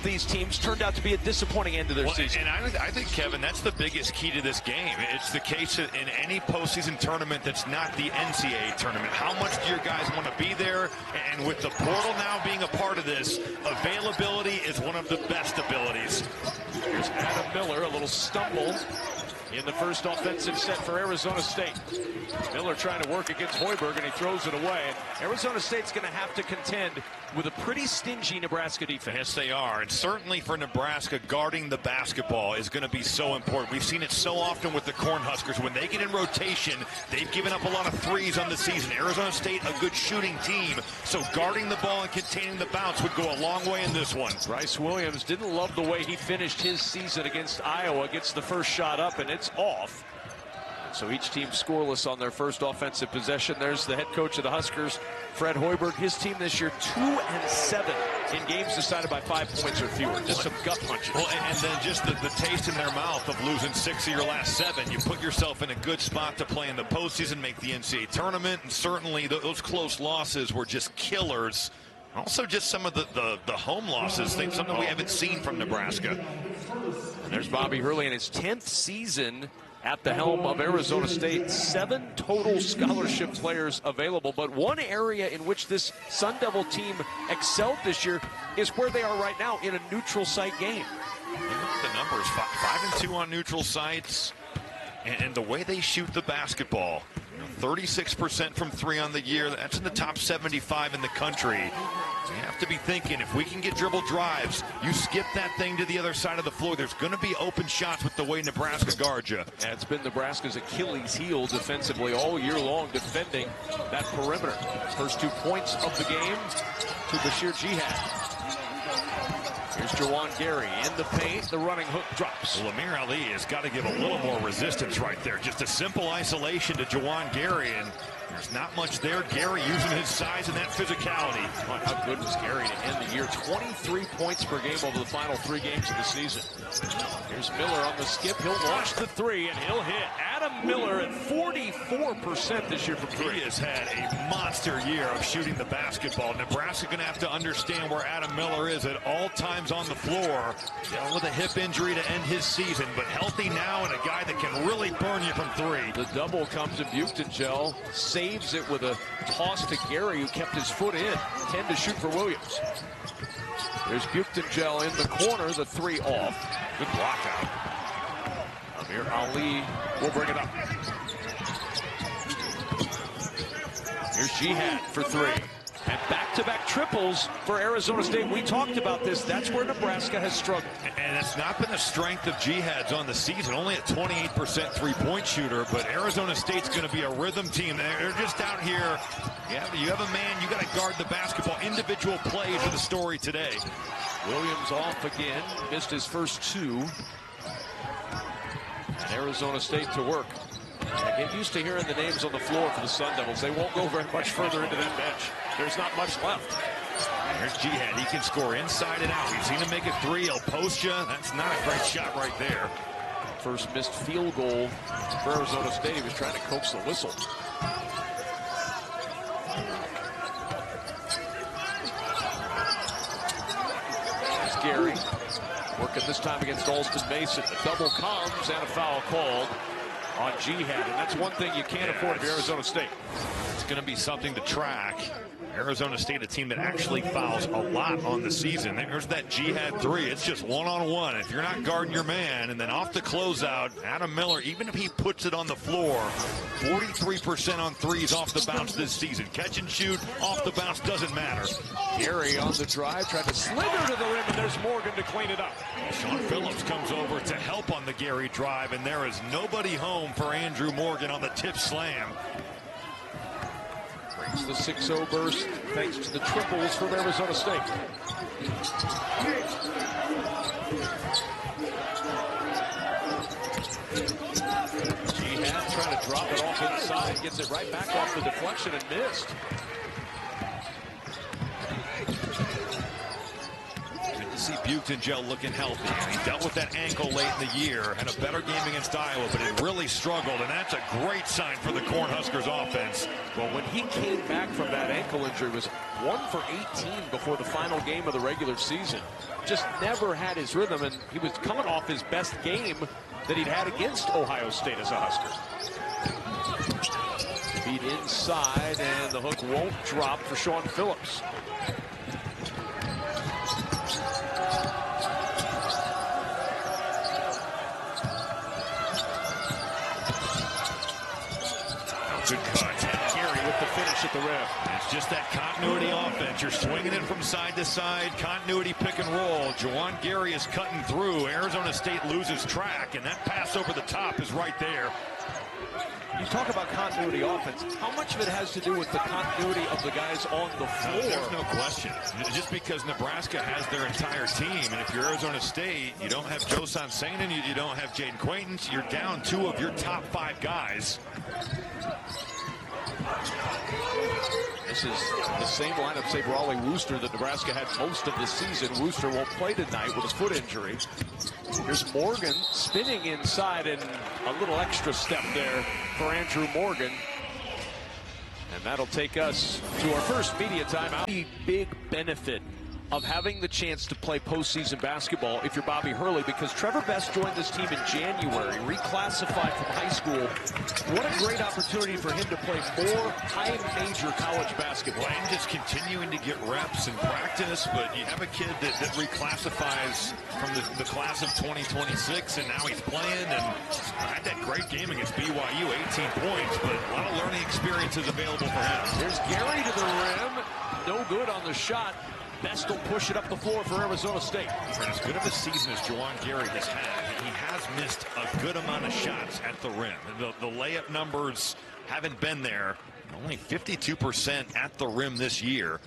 these teams turned out to be a disappointing end to their season. And I think, Kevin, that's the biggest key to this game. It's the case in any postseason tournament that's not the NCAA tournament. How much do your guys want to be there? And with the portal now being a part of this, availability is one of the best abilities. Here's Adam Miller, a little stumble in the first offensive set for Arizona State. Miller trying to work against Hoiberg, and he throws it away. And Arizona State's going to have to contend with a pretty stingy Nebraska defense. Yes, they are. And certainly for Nebraska, guarding the basketball is going to be so important. We've seen it so often with the Cornhuskers. When they get in rotation, they've given up a lot of threes on the season. Arizona State, a good shooting team. So guarding the ball and containing the bounce would go a long way in this one. Bryce Williams didn't love the way he finished his season against Iowa. Gets the first shot up, and it's off. So each team scoreless on their first offensive possession. There's the head coach of the Huskers, Fred Hoiberg. His team this year 2-7 in games decided by 5 points or fewer. Just some gut punches. Well, and then just the taste in their mouth of losing 6 of your last 7. You put yourself in a good spot to play in the postseason, make the NCAA tournament, and certainly those close losses were just killers. Also just some of the home losses, something we haven't seen from Nebraska. And there's Bobby Hurley in his 10th season at the helm of Arizona State. 7 total scholarship players available. But one area in which this Sun Devil team excelled this year is where they are right now in a neutral site game. Look at the numbers, 5-2 on neutral sites. And the way they shoot the basketball, 36% from 3 on the year. That's in the top 75 in the country. You have to be thinking, if we can get dribble drives, you skip that thing to the other side of the floor, there's going to be open shots with the way Nebraska guards you. And it's been Nebraska's Achilles heel defensively all year long, defending that perimeter. First 2 points of the game to Bashir Jihad. Here's Juwan Gary in the paint. The running hook drops. Well, Amir Ali has got to give a little more resistance right there. Just a simple isolation to Juwan Gary, and there's not much there. Gary using his size and that physicality. Oh, how good was Gary to end the year? 23 points per game over the final 3 games of the season. Here's Miller on the skip. He'll launch the 3, and he'll hit. Adam Miller at 44% this year from 3. He has had a monster year of shooting the basketball. Nebraska going to have to understand where Adam Miller is at all times on the floor. Dealt with a hip injury to end his season, but healthy now and a guy that can really burn you from 3. The double comes to Buchtengel. Saves it with a toss to Gary, who kept his foot in. 10 to shoot for Williams. There's Buchtengel in the corner, the 3 off. Good block out. Amir Ali will bring it up. Here's Jihad for 3. And back-to-back triples for Arizona State. We talked about this. That's where Nebraska has struggled. And it's not been the strength of Jihad's on the season. Only a 28% three-point shooter. But Arizona State's going to be a rhythm team. They're just out here. Yeah, you have a man. You got to guard the basketball. Individual plays are the story today. Williams off again. Missed his first 2. And Arizona State to work. Get used to hearing the names on the floor for the Sun Devils. They won't go very much further into that bench. There's not much left. There's Jihad. He can score inside and out. We've seen him make a 3. He'll post you. That's not a great shot right there. First missed field goal for Arizona State. He was trying to coax the whistle. There's Gary. Working this time against Alston Mason. The double comes and a foul called on Jihad, and that's one thing you can't afford for Arizona State. It's going to be something to track. Arizona State, a team that actually fouls a lot on the season. There's that Jihad 3. It's just one-on-one. If you're not guarding your man, and then off the closeout, Adam Miller, even if he puts it on the floor, 43% on 3s off the bounce this season. Catch and shoot, off the bounce, doesn't matter. Gary on the drive, tried to slither to the rim, and there's Morgan to clean it up. Sean Phillips comes over to help on the Gary drive, and there is nobody home for Andrew Morgan on the tip slam. Brings the 6-0 burst thanks to the triples from Arizona State. Jihad trying to drop it off inside, gets it right back off the deflection and missed. See Buchtengel looking healthy. He dealt with that ankle late in the year, had a better game against Iowa, but it really struggled, and that's a great sign for the Cornhuskers offense. Well, when he came back from that ankle injury, it was 1 for 18 before the final game of the regular season. Just never had his rhythm, and he was coming off his best game that he'd had against Ohio State as a Husker. Feed inside, and the hook won't drop for Sean Phillips. Good cut. Gary with the finish at the rim. It's just that continuity offense. You're swinging it from side to side. Continuity pick and roll. Juwan Gary is cutting through. Arizona State loses track, and that pass over the top is right there. You talk about continuity offense. How much of it has to do with the continuity of the guys on the floor? There's no question. Just because Nebraska has their entire team, and if you're Arizona State, you don't have Joe Sansanen, you don't have Jaden Quaintance, you're down 2 of your top 5 guys. This is the same lineup, save Raleigh Wooster, that Nebraska had most of the season. Wooster won't play tonight with a foot injury. Here's Morgan spinning inside, and a little extra step there for Andrew Morgan. And that'll take us to our first media timeout. The big benefit of having the chance to play postseason basketball if you're Bobby Hurley, because Trevor Best joined this team in January, reclassified from high school. What a great opportunity for him to play more high major college basketball. And just continuing to get reps and practice, but you have a kid that reclassifies from the class of 2026, and now he's playing and had that great game against BYU, 18 points, but a lot of learning experiences available for him. Here's Gary to the rim. No good on the shot. Best will push it up the floor for Arizona State. For as good of a season as Juwan Gary has had, he has missed a good amount of shots at the rim. The layup numbers haven't been there. Only 52% at the rim this year.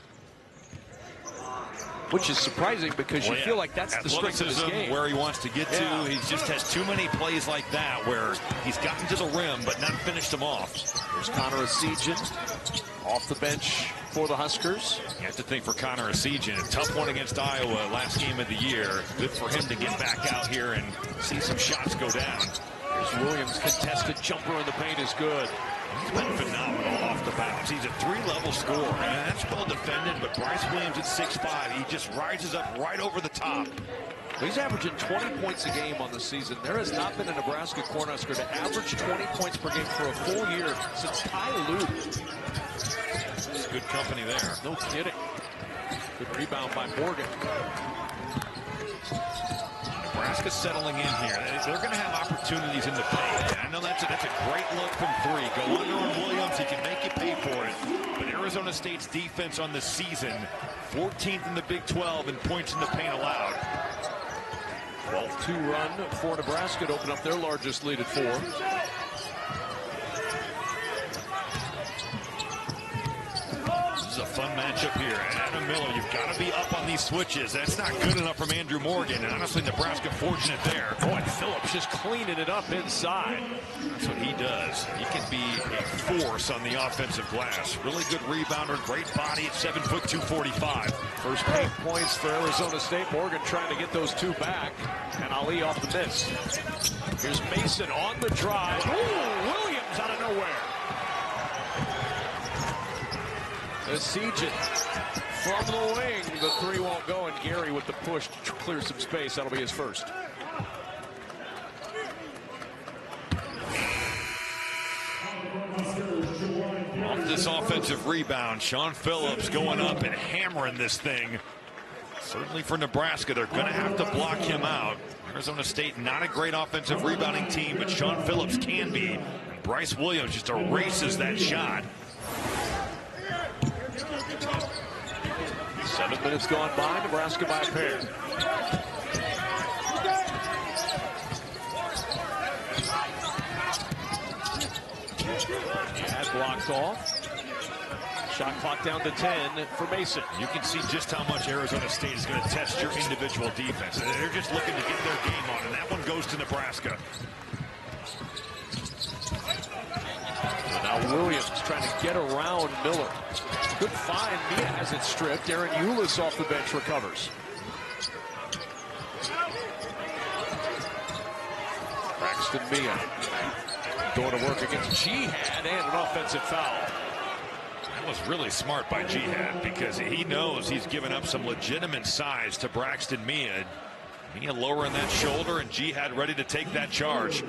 Which is surprising, because you feel like that's the strength of his game. Where he wants to get to. He just has too many plays like that where he's gotten to the rim but not finished them off. There's Connor Essegian off the bench for the Huskers. You have to think for Connor Essegian, a tough one against Iowa last game of the year. Good for him to get back out here and see some shots go down. Here's Williams, contested jumper in the paint is good. He's been phenomenal off the bounce. He's a 3-level scorer, and that's well defended, but Bryce Williams at 6'5", he just rises up right over the top. He's averaging 20 points a game on the season. There has not been a Nebraska Cornhusker to average 20 points per game for a full year since Ty Lue. It's good company there. No kidding. Good rebound by Morgan. Nebraska settling in here. They're going to have opportunities in the paint. I know that's a great look from 3. Go under on Williams. He can make you pay for it. But Arizona State's defense on the season, 14th in the Big 12 in points in the paint allowed. 12-2 run for Nebraska to open up their largest lead at 4. This is a fun matchup here. Adam Miller, you've got to be up on these switches. That's not good enough from Andrew Morgan. And honestly, Nebraska fortunate there. Oh, and Phillips just cleaning it up inside. That's what he does. He can be a force on the offensive glass. Really good rebounder, great body at 7', 245. First paint points for Arizona State. Morgan trying to get those 2 back. And Ali off the miss. Here's Mason on the drive. Ooh, Williams out of nowhere. Essegian from the wing. The 3 won't go, and Gary with the push to clear some space. That'll be his first. Off this offensive rebound, Sean Phillips going up and hammering this thing. Certainly for Nebraska, they're going to have to block him out. Arizona State, not a great offensive rebounding team, but Sean Phillips can be. And Bryce Williams just erases that shot. 7 minutes gone by, Nebraska by a pair. Had blocked off. Shot clock down to 10 for Mason. You can see just how much Arizona State is going to test your individual defense. They're just looking to get their game on, and that one goes to Nebraska. And now Williams trying to get around Miller. Good find. Mia has it stripped. Aaron Eulis off the bench recovers. Braxton Mia going to work against Jihad and an offensive foul. That That was really smart by Jihad because he knows he's given up some legitimate size to Braxton Mia. Mia lowering that shoulder and Jihad ready to take that charge.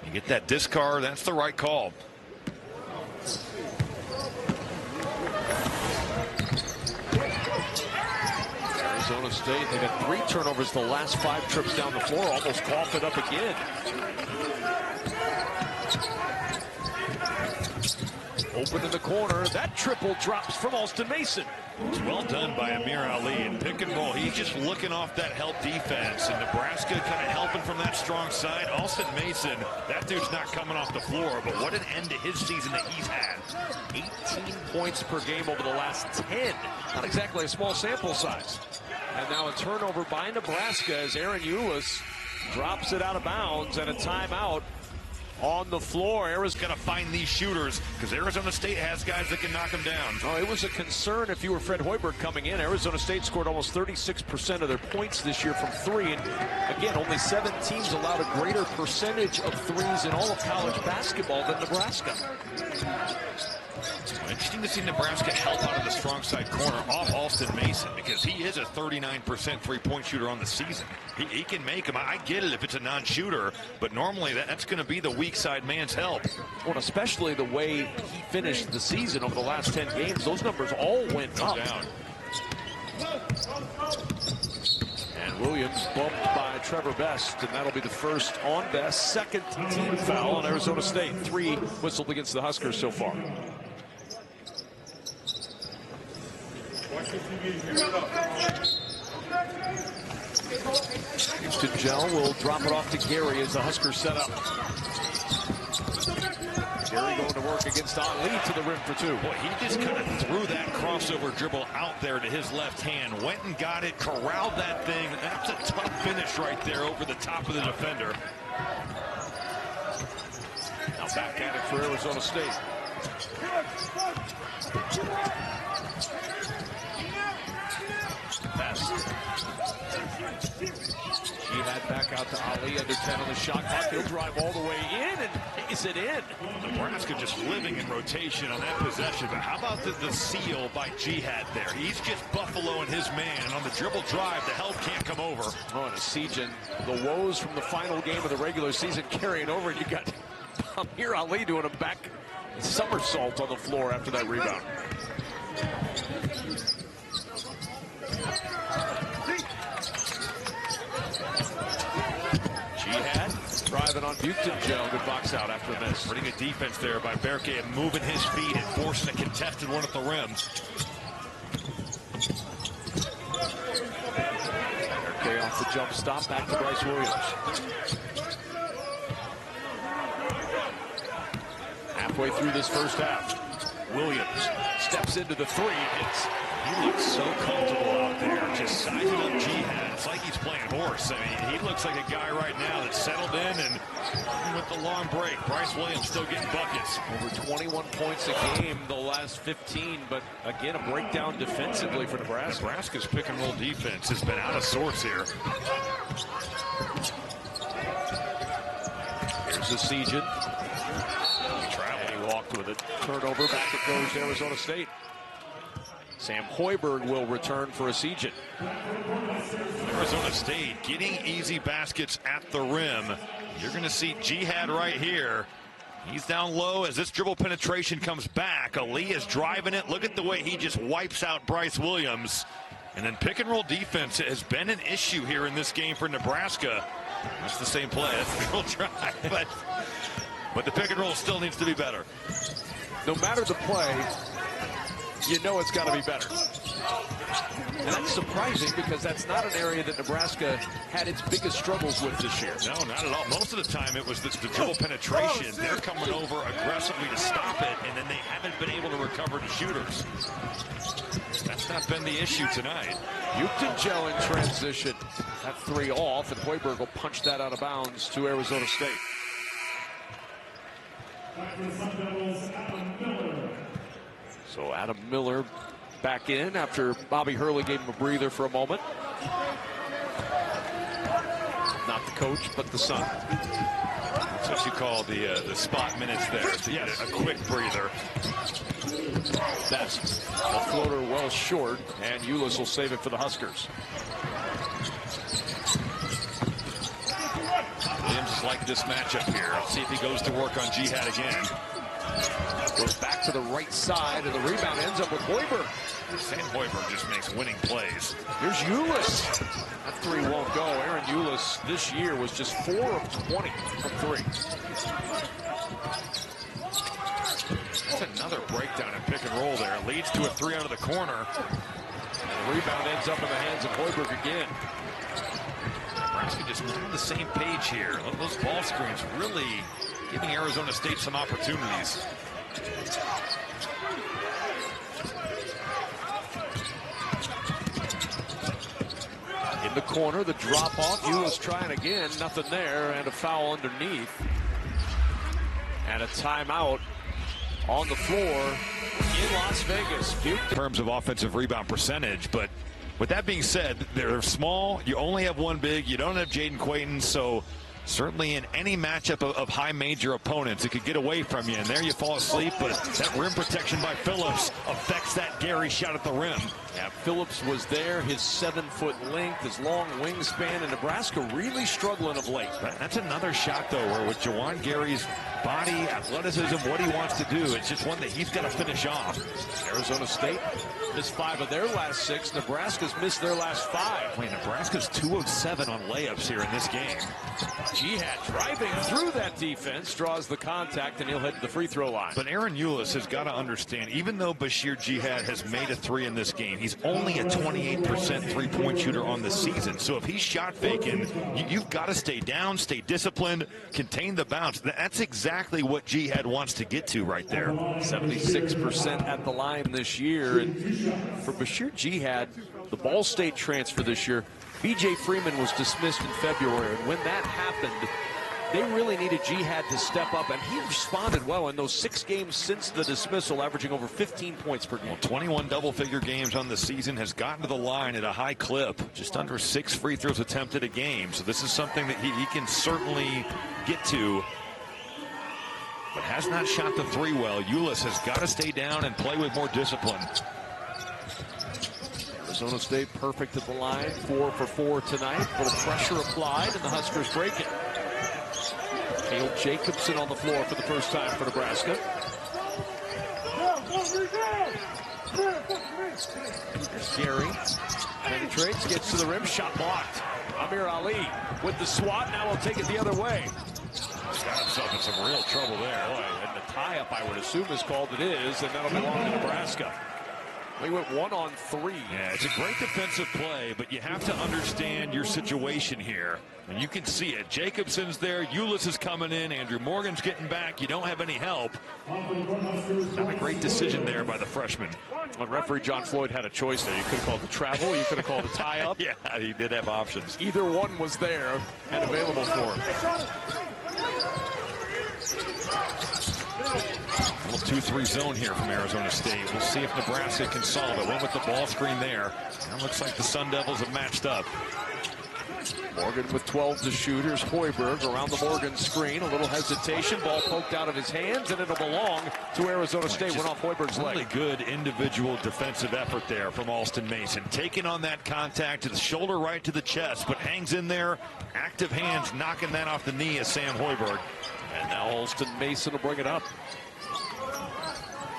You get that discard, that's the right call. Arizona State, they've had 3 turnovers the last 5 trips down the floor, almost coughed it up again. Open in the corner, that triple drops from Alston Mason. It's well done by Amir Ali and pick and roll. He's just looking off that help defense, and Nebraska kind of helping from that strong side. Alston Mason, that dude's not coming off the floor, but what an end to his season that he's had. 18 points per game over the last 10. Not exactly a small sample size. And now a turnover by Nebraska as Aaron Eulis drops it out of bounds, and a timeout on the floor. Arizona's got to find these shooters because Arizona State has guys that can knock them down. Oh, it was a concern if you were Fred Hoiberg coming in. Arizona State scored almost 36% of their points this year from 3. And again, only 7 teams allowed a greater percentage of threes in all of college basketball than Nebraska. Interesting to see Nebraska help out of the strong side corner off Alston Mason because he is a 39% three-point shooter on the season. He can make them. I get it if it's a non-shooter, but normally that's going to be the weak side man's help. Well, especially the way he finished the season over the last 10 games, those numbers all went up. Down. And Williams bumped by Trevor Best, and that'll be the first on Best, second team foul on Arizona State. 3 whistled against the Huskers so far. Houston Gel will drop it off to Gary as the Huskers set up. Gary going to work against Ali to the rim for 2. Boy, he just kind of threw that crossover dribble out there to his left hand, went and got it, corralled that thing. That's a tough finish right there over the top of the defender. Now back at it for Arizona State. Best. Jihad back out to Ali, under 10 on the shot clock. He'll drive all the way in and is it in? Nebraska just living in rotation on that possession. But how about the seal by Jihad there? He's just buffaloing his man on the dribble drive. The help can't come over. Oh, and a siege and the woes from the final game of the regular season carrying over. You got Amir Ali doing a back somersault on the floor after that rebound. Jihad driving on Buchton. Good box out after the miss. Pretty good defense there by Berke, moving his feet and forcing a contested one at the rim. Berke off the jump stop, back to Bryce Williams. Halfway through this first half, Williams steps into the 3, hits. He looks so comfortable out there, just sizing up Jihad. It's like he's playing horse. I mean, he looks like a guy right now that's settled in, and with the long break, Bryce Williams still getting buckets. Over 21 points a game the last 15, but again, a breakdown defensively for Nebraska. Nebraska's pick and roll defense has been out of sorts here. Here's the Sejan. And he walked with it. Turnover, back it goes to Arizona State. Sam Hoiberg will return for a Sejan. Arizona State getting easy baskets at the rim. You're going to see Jihad right here. He's down low as this dribble penetration comes back. Ali is driving it. Look at the way he just wipes out Bryce Williams. And then pick and roll defense has been an issue here in this game for Nebraska. That's the same play. That's the drill drive. But the pick and roll still needs to be better. No matter the play, you know it's got to be better. And that's surprising because that's not an area that Nebraska had its biggest struggles with this year. No, not at all. Most of the time it was the dribble penetration. They're coming over aggressively to stop it, and then they haven't been able to recover to shooters. That's not been the issue tonight. Buchton in transition. That 3 off, and Hoiberg will punch that out of bounds to Arizona State. So Adam Miller back in after Bobby Hurley gave him a breather for a moment. Not the coach, but the son. That's what you call the spot minutes there. So you get a quick breather. Best. A floater well short, and Ulis will save it for the Huskers. Williams like this matchup here. Let's see if he goes to work on Jihad again. Goes back to the right side, and the rebound ends up with Hoiberg. Sam Hoiberg just makes winning plays. Here's Ulis. That three won't go. Aaron Ulis this year was just 4 of 20 from three. That's another breakdown and pick and roll there. It leads to a three out of the corner. And the rebound ends up in the hands of Hoiberg again. Nebraska just on the same page here. Those ball screens really giving Arizona State some opportunities. In the corner, the drop off. Ulis trying again. Nothing there, and a foul underneath. And a timeout on the floor in Las Vegas. In terms of offensive rebound percentage, but with that being said, they're small. You only have one big. You don't have Jaden Quayton, so certainly in any matchup of high major opponents, it could get away from you, and there you fall asleep. But that rim protection by Phillips affects that Gary shot at the rim. Yeah, Phillips was there, his 7-foot length, his long wingspan, and Nebraska really struggling of late. That's another shot, though, where with Juwan Gary's body, athleticism, what he wants to do, it's just one that he's got to finish off. Arizona State missed 5 of their last 6. Nebraska's missed their last 5. Wait, Nebraska's 2 of 7 on layups here in this game. Jihad driving through that defense, draws the contact, and he'll head to the free throw line. But Aaron Ulis has got to understand, even though Bashir Jihad has made a 3 in this game, he's only a 28% three-point shooter on the season. So if he's shot faking, you've got to stay down, stay disciplined, contain the bounce. That's exactly what Jihad wants to get to right there. 76% at the line this year. And for Bashir Jihad, the Ball State transfer this year, B.J. Freeman was dismissed in February. And when that happened, they really needed Jihad to step up, and he responded well in those 6 games since the dismissal, averaging over 15 points per game. Well, 21 double-figure games on the season, has gotten to the line at a high clip, just under 6 free throws attempted a game. So this is something that he can certainly get to, but has not shot the 3 well. Ulis has got to stay down and play with more discipline. Arizona State perfect at the line, 4 for 4 tonight. A little pressure applied, and the Huskers break it. Cale Jacobson on the floor for the first time for Nebraska. There's Gary. Penetrates, gets to the rim, shot blocked. Amir Ali with the swat, now he'll take it the other way. He's got himself in some real trouble there. Boy, and the tie-up, I would assume, is called. It is, and that'll belong to Nebraska. They went 1 on 3. Yeah, it's a great defensive play, but you have to understand your situation here. And you can see it. Jacobson's there. Ulis is coming in. Andrew Morgan's getting back. You don't have any help. Not a great decision there by the freshman. When referee John Floyd had a choice there. You could have called the travel. You could have called a tie-up. Yeah, he did have options. Either one was there and available for him. A little 2-3 zone here from Arizona State. We'll see if Nebraska can solve it. Went with the ball screen there. It looks like the Sun Devils have matched up. Morgan with 12 to shoot. Here's Hoiberg around the Morgan screen. A little hesitation. Ball poked out of his hands, and it'll belong to Arizona State. Went off Hoiberg's leg. Really good individual defensive effort there from Alston Mason. Taking on that contact to the shoulder right to the chest, but hangs in there. Active hands knocking that off the knee of Sam Hoiberg. And now Alston Mason will bring it up.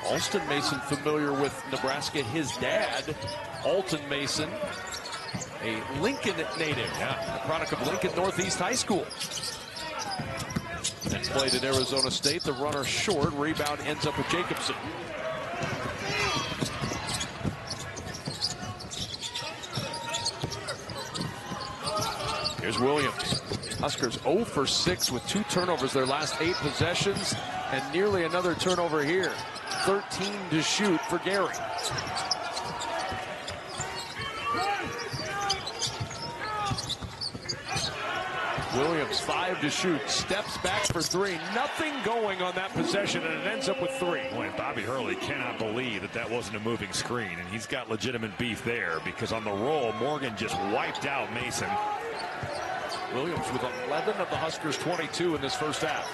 Alston Mason familiar with Nebraska. His dad, Alton Mason, a Lincoln native, a product of Lincoln Northeast High School. And played at Arizona State. The runner short. Rebound ends up with Jacobson. Here's Williams. Huskers 0 for 6 with 2 turnovers their last 8 possessions, and nearly another turnover here. 13 to shoot for Gary. Williams 5 to shoot, steps back for 3. Nothing going on that possession, and it ends up with 3. Boy, Bobby Hurley cannot believe that wasn't a moving screen, and he's got legitimate beef there because on the roll, Morgan just wiped out Mason. Williams with 11 of the Huskers' 22 in this first half.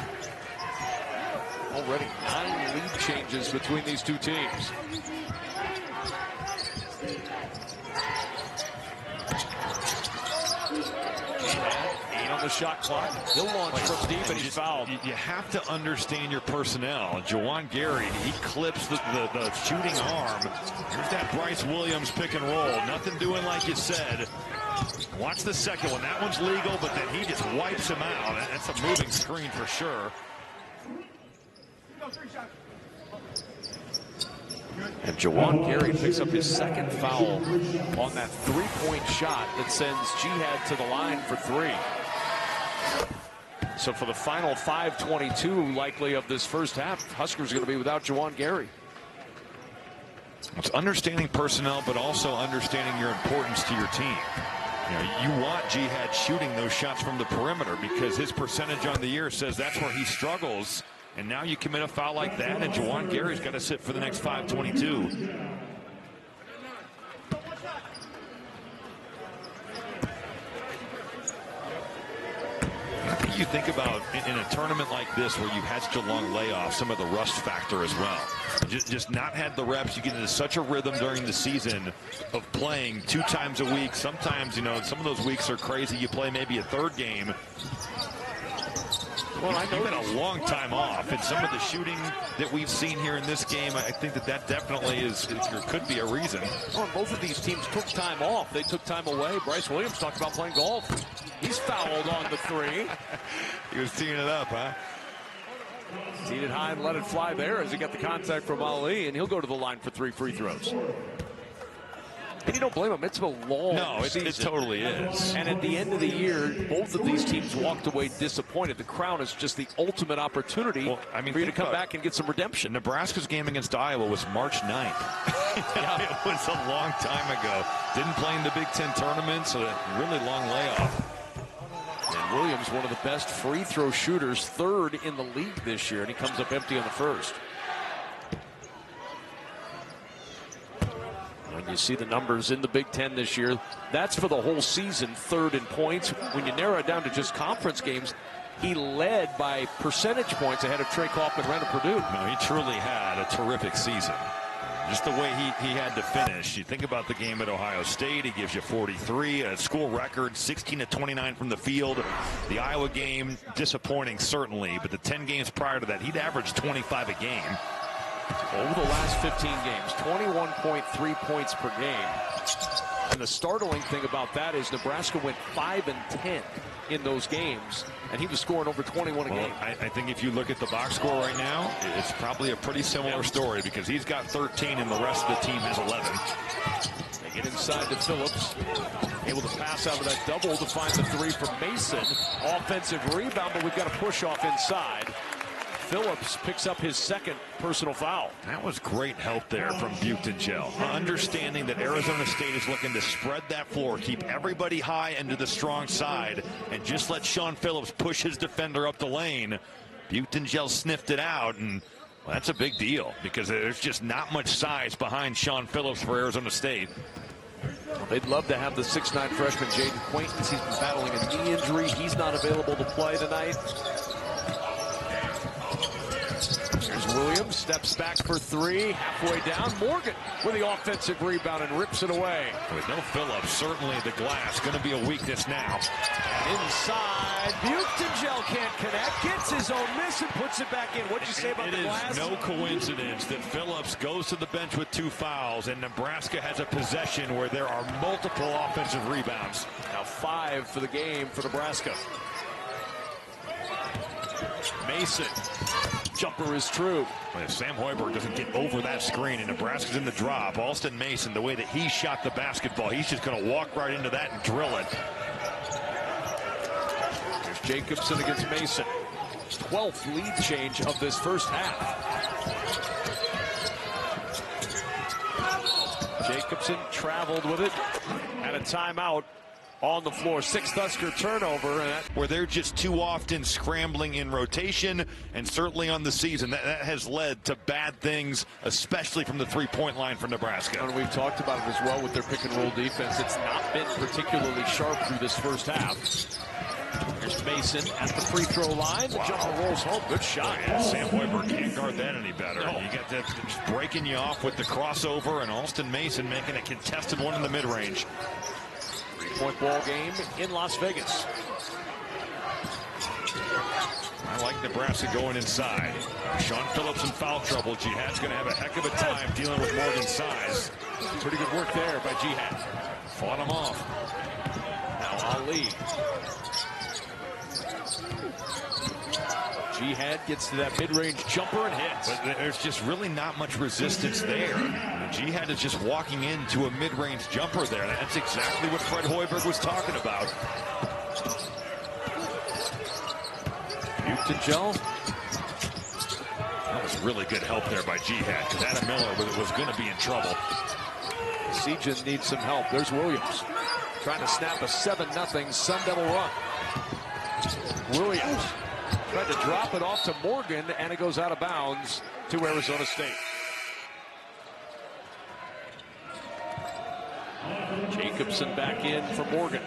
Already 9 lead changes between these two teams. Eight on the shot clock. He'll launch from deep, and he's fouled. You have to understand your personnel. Juwan Gary, he clips the shooting arm. Here's that Bryce Williams pick and roll. Nothing doing like you said. Watch the second one. That one's legal, but then he just wipes him out. That's a moving screen for sure. And Juwan Gary picks up his second foul on that three-point shot that sends Jihad to the line for 3. So for the final 5:22 likely of this first half, Huskers are going to be without Juwan Gary. It's understanding personnel, but also understanding your importance to your team. You know, you want Jihad shooting those shots from the perimeter because his percentage on the year says that's where he struggles. And now you commit a foul like that, and Juwan Gary's got to sit for the next 5:22. You think about in a tournament like this where you've had such a long layoff, some of the rust factor as well. Just not had the reps. You get into such a rhythm during the season of playing 2 times a week. Sometimes, you know, some of those weeks are crazy. You play maybe a 3rd game. Well, I know you've been a long time off, and some of the shooting that we've seen here in this game, I think that definitely is or could be a reason. Well, both of these teams took time off. They took time away. Bryce Williams talked about playing golf. He's fouled on the 3. He was teeing it up, huh? Teed it high and let it fly there as he got the contact from Ali, and he'll go to the line for 3 free throws. And you don't blame him. It's a long season. It totally is. And at the end of the year, both of these teams walked away disappointed. The Crown is just the ultimate opportunity for you to come back and get some redemption. Nebraska's game against Iowa was March 9th. It was a long time ago. Didn't play in the Big Ten tournament, so a really long layoff. And Williams, one of the best free throw shooters, 3rd in the league this year, and he comes up empty on the first. When you see the numbers in the Big Ten this year, that's for the whole season, 3rd in points. When you narrow it down to just conference games, he led by percentage points ahead of Trey Kaufman, Renner Purdue. No, he truly had a terrific season. Just the way he had to finish. You think about the game at Ohio State, he gives you 43, a school record, 16 of 29 from the field. The Iowa game, disappointing certainly, but the 10 games prior to that, he'd averaged 25 a game. Over the last 15 games, 21.3 points per game. And the startling thing about that is Nebraska went 5 and 10 in those games, and he was scoring over 21 a game. I think if you look at the box score right now, it's probably a pretty similar story because he's got 13 and the rest of the team has 11. They get inside to Phillips, able to pass out of that double to find the 3 from Mason. Offensive rebound, but we've got a push off inside. Phillips picks up his 2nd personal foul. That was great help there from Buchtenschel. Understanding that Arizona State is looking to spread that floor, keep everybody high and to the strong side, and just let Sean Phillips push his defender up the lane. Buchtenschel sniffed it out, and well, that's a big deal because there's just not much size behind Sean Phillips for Arizona State. Well, they'd love to have the 6'9 freshman Jaden Quaintance. He's been battling a knee injury. He's not available to play tonight. Here's Williams, steps back for 3, halfway down. Morgan with the offensive rebound and rips it away. With no Phillips, certainly the glass going to be a weakness now. And inside, Buchtenschel can't connect, gets his own miss and puts it back in. What'd you say about the glass? It is no coincidence that Phillips goes to the bench with 2 fouls, and Nebraska has a possession where there are multiple offensive rebounds. Now 5 for the game for Nebraska. Mason. Jumper is true. Well, Sam Hoiberg doesn't get over that screen, and Nebraska's in the drop. Alston Mason, the way that he shot the basketball, he's just going to walk right into that and drill it. There's Jacobson against Mason. 12th lead change of this first half. Jacobson traveled with it. Had a timeout on the floor. 6th Husker turnover. Where they're just too often scrambling in rotation, and certainly on the season that has led to bad things, especially from the 3-point line for Nebraska. And we've talked about it as well with their pick and roll defense. It's not been particularly sharp through this first half. Here's Mason at the free throw line. The jumper rolls home. Good shot. Yeah, Sam Hoiberg can't guard that any better. No. You got that just breaking you off with the crossover, and Alston Mason making a contested one in the mid-range. 3-point ball game in Las Vegas. I like Nebraska going inside. Sean Phillips in foul trouble. Jihad's going to have a heck of a time dealing with Morgan's size. Pretty good work there by Jihad. Fought him off. Now Ali. Jihad gets to that mid-range jumper and hits. But there's just really not much resistance there. Jihad is just walking into a mid-range jumper there. That's exactly what Fred Hoiberg was talking about. Buchtel. That was really good help there by Jihad, because Adam Miller was going to be in trouble. Sejan needs some help. There's Williams trying to snap a 7-0 Sun Devil run. Williams tried to drop it off to Morgan, and it goes out of bounds to Arizona State. Jacobson back in for Morgan.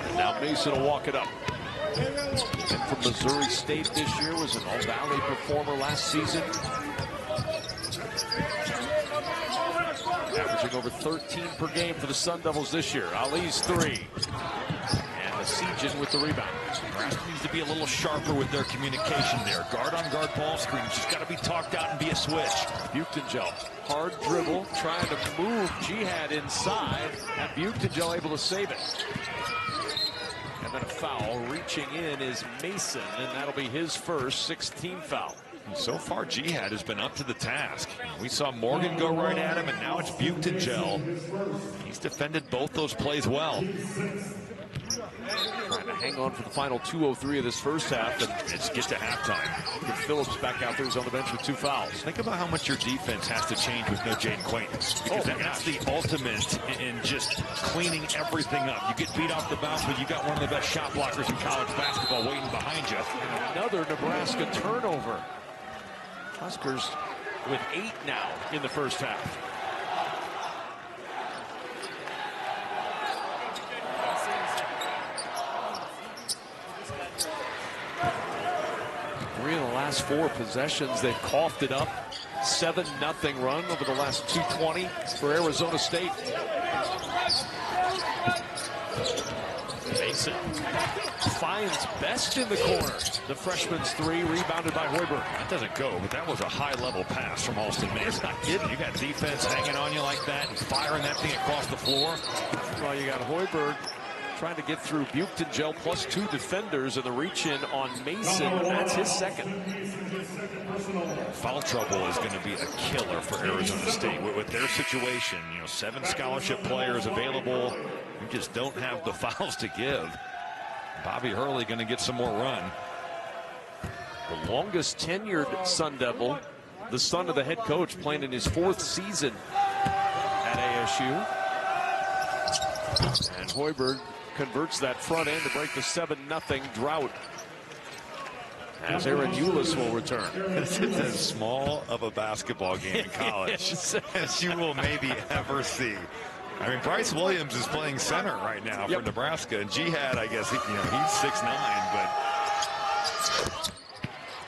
And now Mason will walk it up. And from Missouri State this year, was an All-Valley performer last season. Averaging over 13 per game for the Sun Devils this year. Ali's three. And the Sejan with the rebound. Nebraska needs to be a little sharper with their communication there. Guard-on-guard ball screens. Just got to be talked out and be a switch. Buchtel, hard dribble, trying to move Jihad inside. And Buchtel able to save it. And then a foul. Reaching in is Mason, and that'll be his first 16th foul. So far, Jihad has been up to the task. We saw Morgan go right at him, and now it's Buchtel. He's defended both those plays well. Trying to hang on for the final 2:03 of this first half. And let's get to halftime. With Phillips back out there, he's on the bench with 2 fouls. Think about how much your defense has to change with no Jaden Quainton. Because that's the ultimate in just cleaning everything up. You get beat off the bounce, but you got one of the best shot blockers in college basketball waiting behind you. And another Nebraska turnover. Huskers with 8 now in the first half. Three of the last 4 possessions, they've coughed it up. 7-0 run over the last 2:20 for Arizona State. Mason finds Best in the corner. The freshman's 3, rebounded by Hoiberg. That doesn't go, but that was a high-level pass from Alston Mason. Not kidding. You got defense hanging on you like that and firing that thing across the floor. Well, you got Hoiberg trying to get through Buchtel plus 2 defenders, and the reach-in on Mason. That's his second. Foul trouble is going to be a killer for Arizona State. With their situation, 7 scholarship players available. You just don't have the fouls to give. Bobby Hurley going to get some more run. The longest tenured Sun Devil, the son of the head coach, playing in his 4th season at ASU. And Hoiberg converts that front end to break the 7-0 drought. As Aaron Eulis will return. This is as small of a basketball game in college as you will maybe ever see. I mean, Bryce Williams is playing center right now for Nebraska, and Jihad, I guess, he's 6'9", but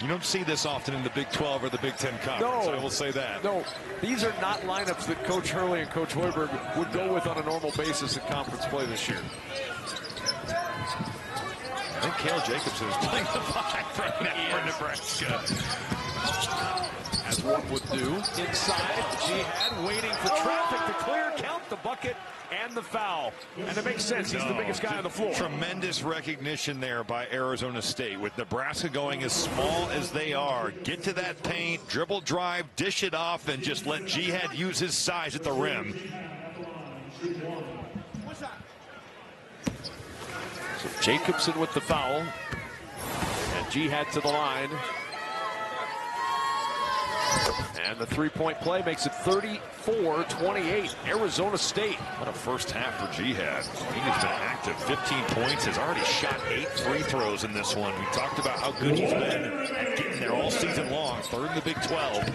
you don't see this often in the Big 12 or the Big 10 conference. No, I will say that. No, these are not lineups that Coach Hurley and Coach Hoiberg would go with on a normal basis in conference play this year. I think Cale Jacobson is playing the 5 right now for Nebraska. As one would do. Inside, Jihad waiting for traffic to clear, count the bucket and the foul. And it makes sense. He's the biggest guy on the floor. Tremendous recognition there by Arizona State. With Nebraska going as small as they are, get to that paint, dribble drive, dish it off, and just let Jihad use his size at the rim. So Jacobson with the foul. And Jihad to the line. And the 3-point play makes it 34-28. Arizona State. What a first half for Jihad. He has been active. 15 points. Has already shot 8 free throws in this one. We talked about how good he's been at getting there all season long. 3rd in the Big 12.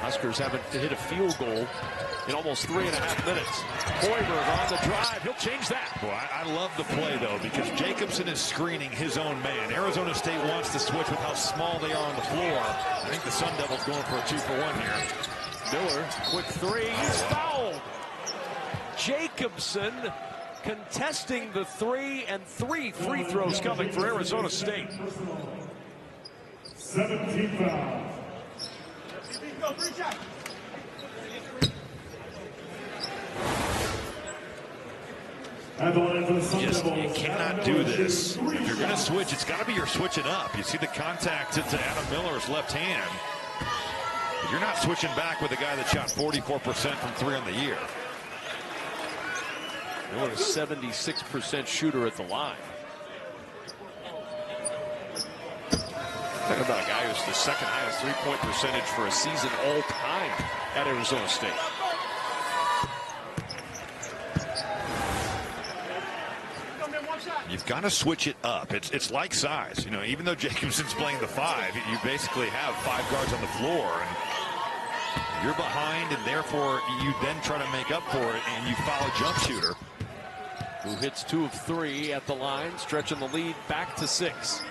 Huskers haven't hit a field goal in almost 3.5 minutes. Hoiberg on the drive. He'll change that. Well, I love the play, though, because Jacobson is screening his own man. Arizona State wants to switch with how small they are on the floor. I think the Sun Devils going for a 2-for-1 here. Miller, quick three. He's fouled. Jacobson contesting the three, and 3 free throws coming for Arizona State. 17 fouls. You cannot do this. If you're going to switch, it's got to be your switching up. You see the contact into Adam Miller's left hand. But you're not switching back with a guy that shot 44% from 3 on the year. Miller, a 76% shooter at the line. Talking about a guy who's the second highest three-point percentage for a season all time at Arizona State. You've got to switch it up. It's like size. You know, even though Jacobson's playing the 5, you basically have 5 guards on the floor, and you're behind, and therefore you then try to make up for it, and you foul a jump shooter who hits 2 of 3 at the line, stretching the lead back to 6.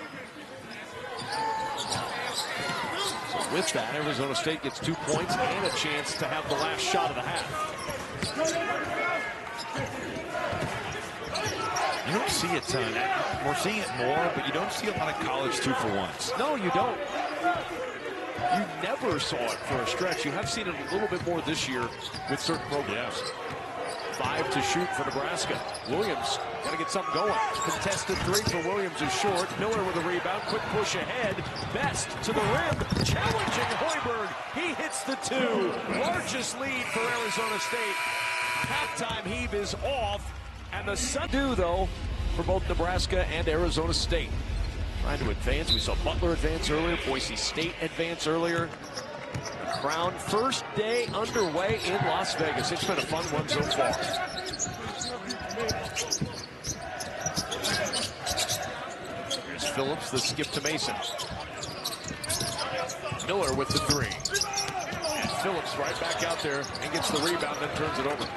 So with that, Arizona State gets 2 points and a chance to have the last shot of the half. You don't see a ton. We're seeing it more, but you don't see a lot of college 2-for-1s. No, you don't. You never saw it for a stretch. You have seen it a little bit more this year with certain programs. 5 to shoot for Nebraska. Williams got to get something going. Contested 3 for Williams is short. Miller with a rebound. Quick push ahead. Best to the rim. Challenging Hoiberg. He hits the 2. Largest lead for Arizona State. Halftime heave is off. And the Sun do, though, for both Nebraska and Arizona State. Trying to advance. We saw Butler advance earlier. Boise State advance earlier. Crown first day underway in Las Vegas. It's been a fun one so far. Here's Phillips, the skip to Mason. Miller with the 3. And Phillips right back out there and gets the rebound, then turns it over.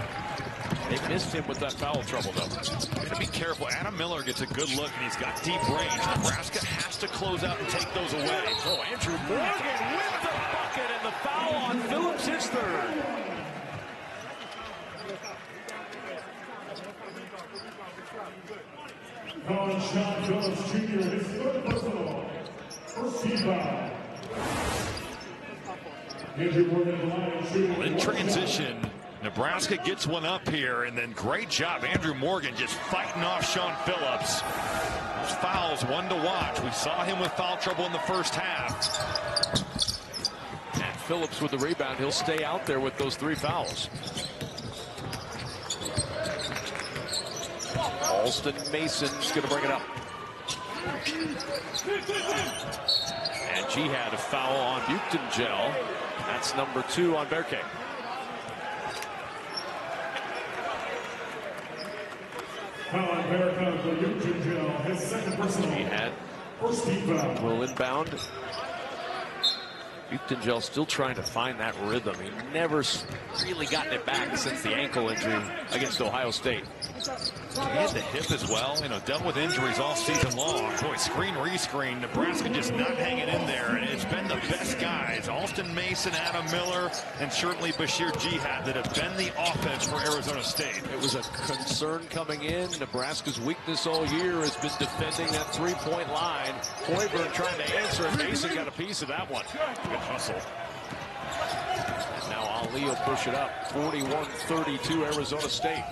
They missed him with that foul trouble, though. Got to be careful. Adam Miller gets a good look, and he's got deep range. Nebraska has to close out and take those away. Oh, Andrew Morgan with the bucket, and the foul on Phillips, his 3rd. Sean Phillips Jr., his 3rd personal. First team foul. Andrew Morgan, line shooting. In transition, Nebraska gets one up here, and then great job. Andrew Morgan just fighting off Sean Phillips. Those fouls, one to watch. We saw him with foul trouble in the first half. And Phillips with the rebound. He'll stay out there with those 3 fouls. Alston Mason's going to bring it up. And Jihad a foul on Buchtengel. That's number 2 on Berke. His 2nd personal. Jihad First team foul. will inbound. Buchtengel still trying to find that rhythm. He never really gotten it back since the ankle injury against Ohio State. And the hip as well. You know, dealt with injuries all season long. Boy, screen, rescreen. Nebraska just not hanging in there. And it's been the best guys. Alston Mason, Adam Miller, and certainly Bashir Jihad that have been the offense for Arizona State. It was a concern coming in. Nebraska's weakness all year has been defending that 3-point line. Hoiberg trying to answer, and Mason got a piece of that one. Good hustle. And now Ali will push it up. 41-32 Arizona State.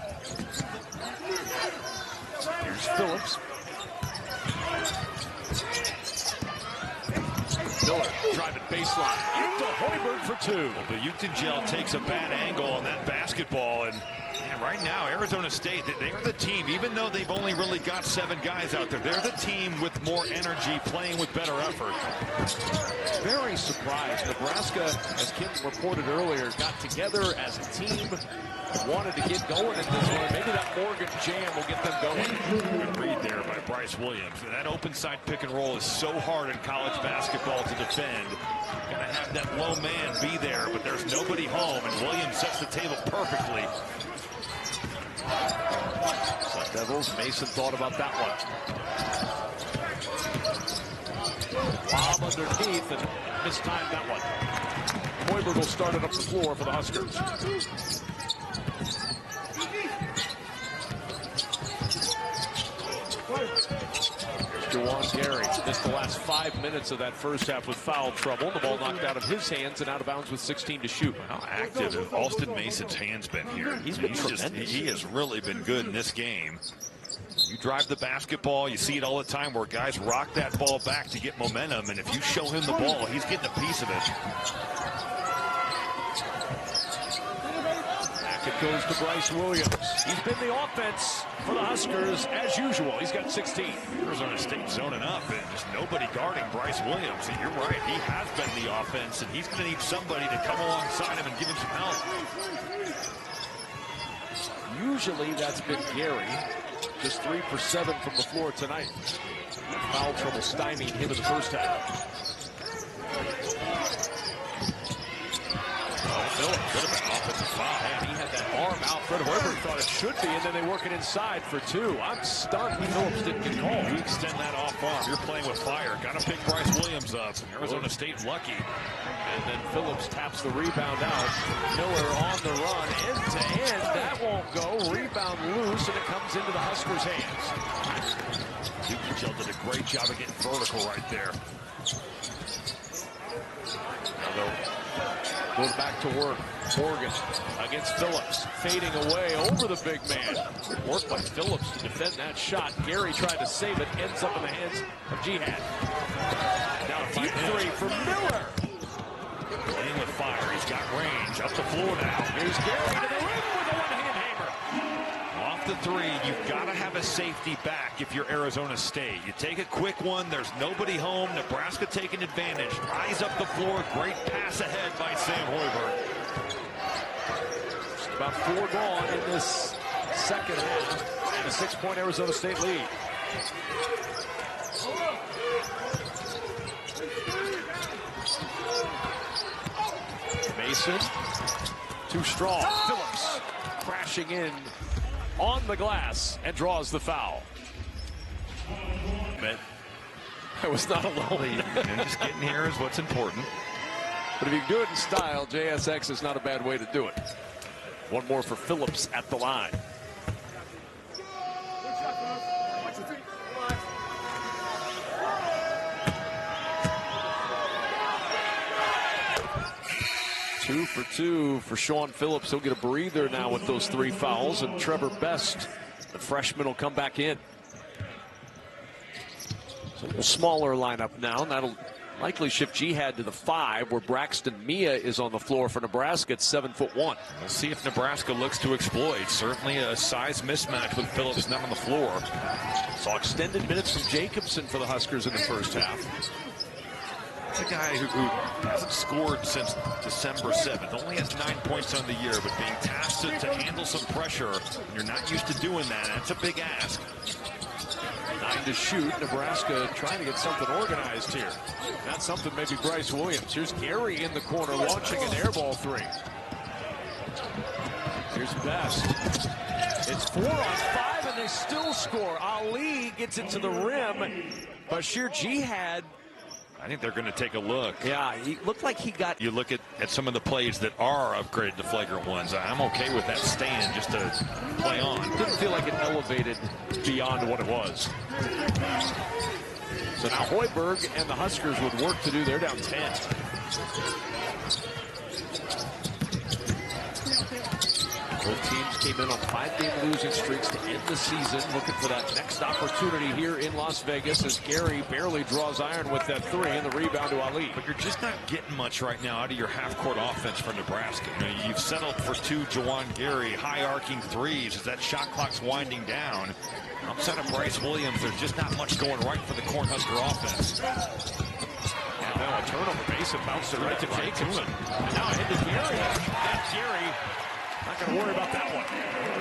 Here's Phillips. Miller driving baseline into Hoiberg for 2. But Buchtengel takes a bad angle on that basketball, and right now Arizona State, they are the team, even though they've only really got 7 guys out there, they're the team with more energy, playing with better effort. Very surprised. Nebraska, as Kim reported earlier, got together as a team, wanted to get going in this one. Maybe that Morgan jam will get them going. Good read there by Bryce Williams. That open side pick and roll is so hard in college basketball to defend. Gonna have that low man be there, but there's nobody home, and Williams sets the table perfectly. Sun Devils, Mason thought about that one. Lob underneath and mistimed that one. Hoiberg will start it up the floor for the Huskers. Juwan Gary missed the last 5 minutes of that first half with foul trouble. The ball knocked out of his hands and out of bounds with 16 to shoot. How active has Alston Mason's hands been here? He's been tremendous. He has really been good in this game. You drive the basketball, you see it all the time where guys rock that ball back to get momentum, and if you show him the ball, he's getting a piece of it. Back it goes to Bryce Williams. He's been the offense for the Huskers as usual. He's got 16. Arizona State zoning up and just nobody guarding Bryce Williams. And you're right, he has been the offense, and he's going to need somebody to come alongside him and give him some help. Usually that's been Gary. Just 3 for 7 from the floor tonight. Foul trouble stymieing him in the first half. Phillips could have been offensive foul. Man, he had that arm out. Fred Hoiberg thought it should be, and then they work it inside for 2. I'm stunned Phillips didn't get called. You extend that off arm, you're playing with fire. Got to pick Bryce Williams up. Arizona State lucky. And then Phillips taps the rebound out. Miller on the run, end to end. That won't go. Rebound loose, and it comes into the Huskers' hands. Duke did a great job of getting vertical right there. Goes back to work. Morgan against Phillips. Fading away over the big man. Good work by Phillips to defend that shot. Gary tried to save it. Ends up in the hands of Jihad. Now a deep 3 for Miller. Playing with fire. He's got range. Up the floor now. Here's Gary to the rim with a one-hand hammer. Off the 3, you've got to have a safety back if you're Arizona State. You take a quick one. There's nobody home. Nebraska taking advantage. Rise up the floor. Great pass ahead by Sam Hoiberg. Just about 4 gone in this second half. And a 6-point Arizona State lead. Mason, too strong. Phillips crashing in on the glass and draws the foul. I was not alone. Just getting here is what's important. But if you do it in style, JSX is not a bad way to do it. One more for Phillips at the line. Two for 2 for Sean Phillips. He'll get a breather now with those 3 fouls. And Trevor Best, the freshman, will come back in. So a little smaller lineup now. And that'll likely shift Jihad to the 5, where Braxton Mia is on the floor for Nebraska at 7'1". We'll see if Nebraska looks to exploit. Certainly a size mismatch with Phillips not on the floor. Saw extended minutes from Jacobson for the Huskers in the first half. It's a guy who hasn't scored since December 7th. Only has 9 points on the year, but being tasked to handle some pressure, and you're not used to doing that. That's a big ask. 9 to shoot. Nebraska trying to get something organized here. Not something maybe Bryce Williams. Here's Gary in the corner launching an airball 3. Here's Best. It's 4 on 5 and they still score. Ali gets it to the rim. Bashir Jihad. I think they're going to take a look. Yeah, he looked like he got... You look at some of the plays that are upgraded to flagrant ones. I'm okay with that stand just to play on. Didn't feel like it elevated beyond what it was. So now Hoiberg and the Huskers with work to do. They're down 10. Both teams came in on 5-game losing streaks to end the season, looking for that next opportunity here in Las Vegas as Gary barely draws iron with that 3 and the rebound to Ali. But you're just not getting much right now out of your half-court offense for Nebraska. You know, you've settled for 2 Juwan Gary high-arcing 3s as that shot clock's winding down. Outside of Bryce Williams, there's just not much going right for the Cornhusker offense. And now a turnover. Mason bounced it right to Jacobson. And now ahead to Gary. That's Gary. Not going to worry about that one.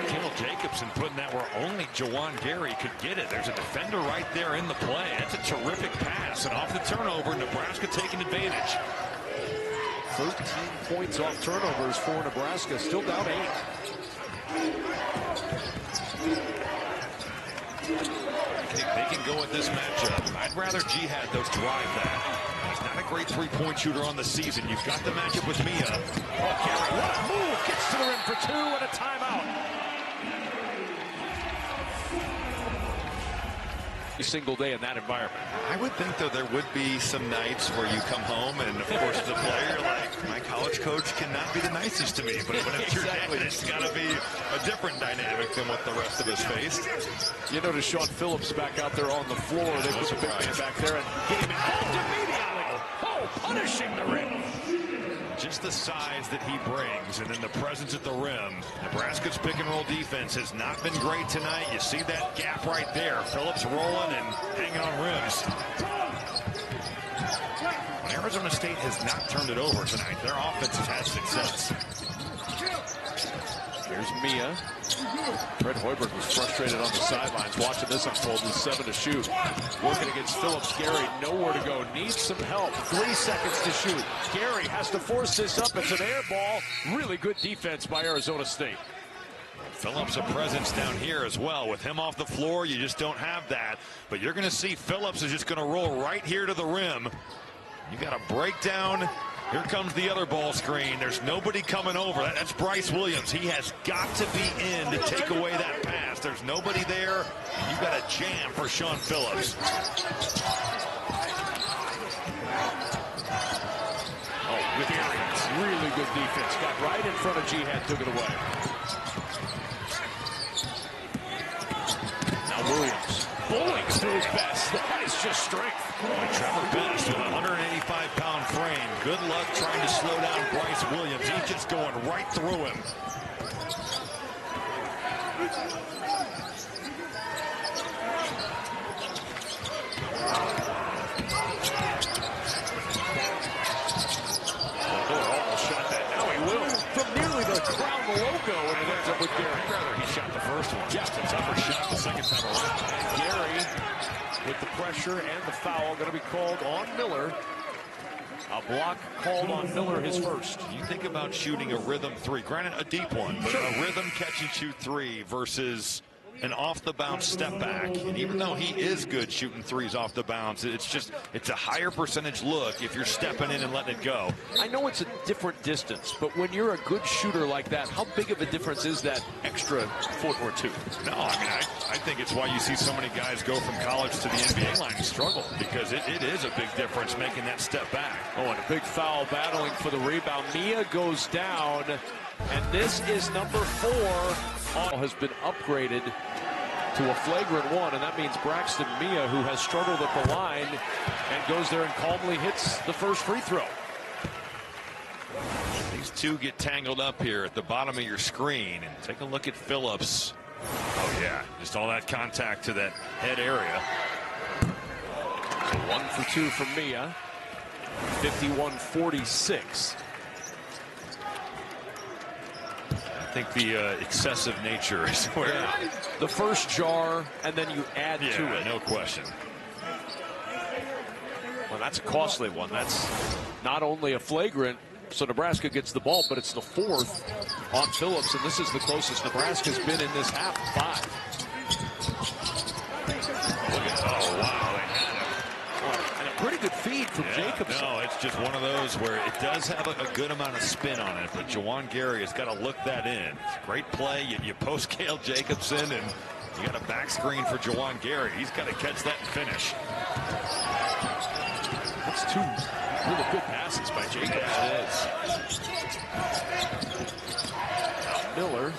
Kendall Jacobson putting that where only Juwan Gary could get it. There's a defender right there in the play. That's a terrific pass. And off the turnover, Nebraska taking advantage. 13 points off turnovers for Nebraska, still down 8. They can go with this matchup. I'd rather Jihad, though, drive that. He's not a great three-point shooter on the season. You've got the matchup with Mia. Oh, Gary, what a move! Gets to the rim for 2 and a timeout. A single day in that environment. I would think, though, there would be some nights where you come home and, of course, the player, like, my college coach cannot be the nicest to me. But when it's your dad, it's got to be a different dynamic than what the rest of us face. You notice Sean Phillips back out there on the floor. They put the big man back there and get him involved immediately. Oh, punishing the rim. Just the size that he brings, and then the presence at the rim. Nebraska's pick-and-roll defense has not been great tonight. You see that gap right there. Phillips rolling and hanging on rims. But Arizona State has not turned it over tonight. Their offense has had success. Here's Mia. Fred Hoiberg was frustrated on the sidelines watching this unfold with 7 to shoot. Working against Phillips. Gary nowhere to go. Needs some help. 3 seconds to shoot. Gary has to force this up. It's an air ball. Really good defense by Arizona State. Phillips a presence down here as well. With him off the floor, you just don't have that. But you're going to see Phillips is just going to roll right here to the rim. You got a breakdown. Here comes the other ball screen. There's nobody coming over. That's Bryce Williams. He has got to be in to take away that pass. There's nobody there. And you got a jam for Sean Phillips. Oh, with Gary. Really good defense. Got right in front of Jihad, took it away. Now Williams. Bowling through his best. That is just strength. Trevor Best with a 185-pound frame. Good luck trying to slow down Bryce Williams. He's just going right through him. Almost shot that. Now he will. From nearly the crown logo, and it ends up with Gary. I'd rather he shot the first one. Yeah, it's a tougher shot the second time around. Gary with the pressure and the foul going to be called on Miller. A block called on Miller, his first. You think about shooting a rhythm 3, granted a deep one, but a rhythm catch and shoot 3 versus an off the bounce step back. And even though he is good shooting 3s off the bounce, it's a higher percentage look if you're stepping in and letting it go. I know it's a different distance, but when you're a good shooter like that, how big of a difference is that extra foot or 2? No, I mean, I think it's why you see so many guys go from college to the NBA line and struggle, because it is a big difference making that step back. Oh, and a big foul battling for the rebound. Mia goes down, and this is number 4. Has been upgraded to a flagrant 1, and that means Braxton Mia, who has struggled at the line, and goes there and calmly hits the first free throw. These two get tangled up here at the bottom of your screen, and take a look at Phillips. Oh yeah, just all that contact to that head area. So 1 for 2 from Mia. 51-46. I think the excessive nature is where the first jar, and then you add to it. No question. Well, that's a costly one. That's not only a flagrant, so Nebraska gets the ball, but it's the 4th on Phillips, and this is the closest Nebraska's been in this half. 5. Look at, oh wow, they had him. And a pretty good feed from Jacobson. No, it's just one of those where it does have a good amount of spin on it, but Juwan Gary has got to look that in. It's a great play. You post-scale Jacobson, and you got a back screen for Juwan Gary. He's got to catch that and finish. That's 2 really good passes by Jacobson. Yeah, it is. Miller.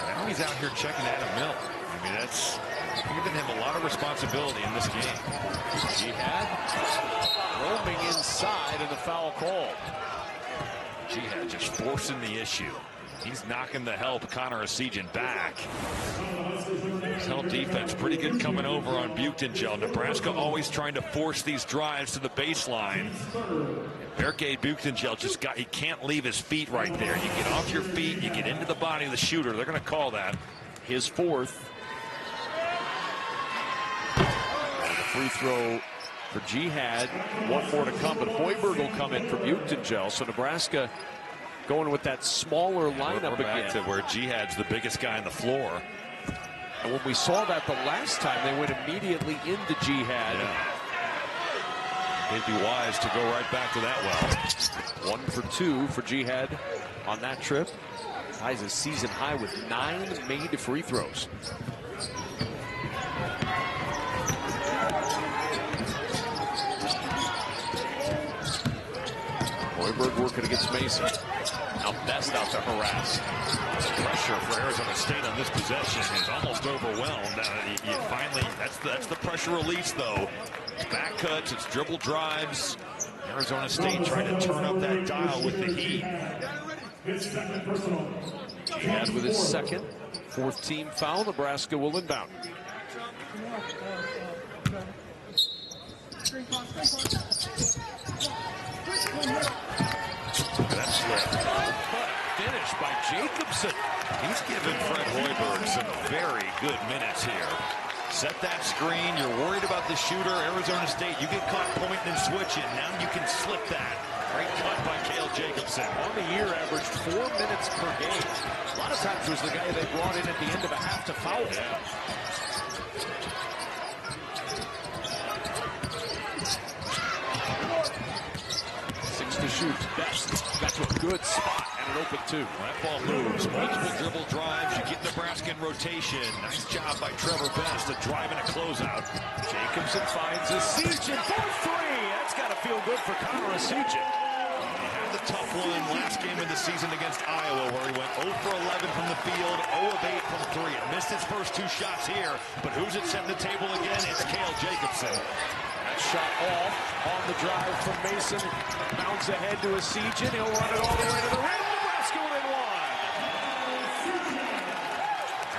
Now he's out here checking Adam Miller. I mean, that's giving him a lot of responsibility in this game. Jihad roaming inside, and the foul called. Jihad just forcing the issue. He's knocking the help Connor Esigian back. His help defense pretty good coming over on Buchtengel. Nebraska always trying to force these drives to the baseline. Berke Buchtengel he can't leave his feet right there. You get off your feet, you get into the body of the shooter. They're going to call that. His 4th. The free throw for Jihad. One more to come, but Hoiberg will come in for Buchtengel. So Nebraska going with that smaller lineup We're back again. to where Jihad's the biggest guy on the floor. And when we saw that the last time, they went immediately into Jihad. Yeah. They'd be wise to go right back to that well. 1 for 2 for Jihad on that trip. Ties a season high with 9 made free throws. Hoiberg working against Mason. Now Best out to harass. The pressure for Arizona State on this possession is almost overwhelmed. You finally, that's the pressure release though. It's back cuts, it's dribble drives. Arizona State trying to turn up that dial with the heat. Jihad with his second, 4th team foul. Nebraska will inbound. That slip. Finish by Jacobson. He's given Fred Hoiberg some very good minutes here. Set that screen. You're worried about the shooter. Arizona State, you get caught pointing and switching. Now you can slip that. Great cut by Cale Jacobson. On the year, averaged 4 minutes per game. A lot of times was the guy they brought in at the end of a half to foul. Yeah. 6 to shoot. Best got to a good spot and an open 2. That ball moves. Multiple dribble drives. You get Nebraska in rotation. Nice job by Trevor Best to drive in a closeout. Jacobson finds Asijin for 3. That's got to feel good for Connor Asijin. He had the tough one last game of the season against Iowa where he went 0 for 11 from the field, 0 of 8 from 3. And missed his first 2 shots here. But who's it setting the table again? It's Cale Jacobson. That shot off on the drive from Mason. Bounce ahead to Asijin. He'll run it all the way to the rim. Nebraska within 1.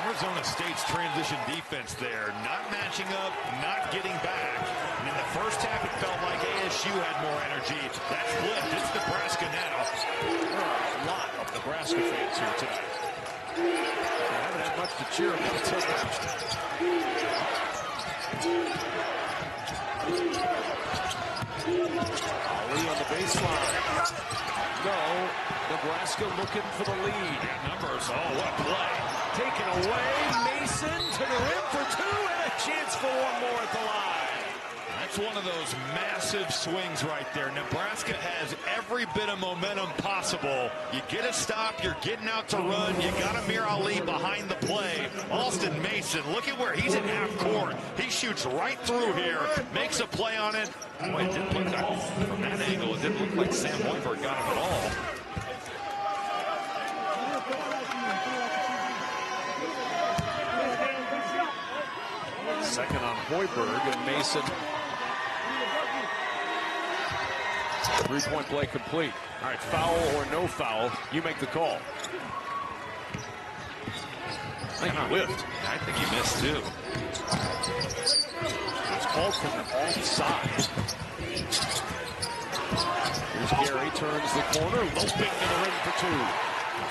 Arizona State's transition defense there, not matching up, not getting back. And in the first half, it felt like ASU had more energy. That's flipped. It's Nebraska now. There are a lot of Nebraska fans here tonight. They haven't had much to cheer about until now. Ali on the baseline. No, Nebraska looking for the lead. Numbers, oh, what a play. Taken away, Mason to the rim for 2 and a chance for 1 more at the line. That's one of those massive swings right there. Nebraska has every bit of momentum possible. You get a stop, you're getting out to run. You got Amir Ali behind the play. Alston Mason, look at where he's in half court. He shoots right through here, makes a play on it. Boy, it didn't look like, from that angle, it didn't look like Sam Hoiberg got him at all. Second on Hoiberg and Mason. 3-point play complete. All right, foul or no foul, you make the call. I think he whiffed. I think he missed too. It's called from the offside. Here's Gary, turns the corner, loping to the rim for 2.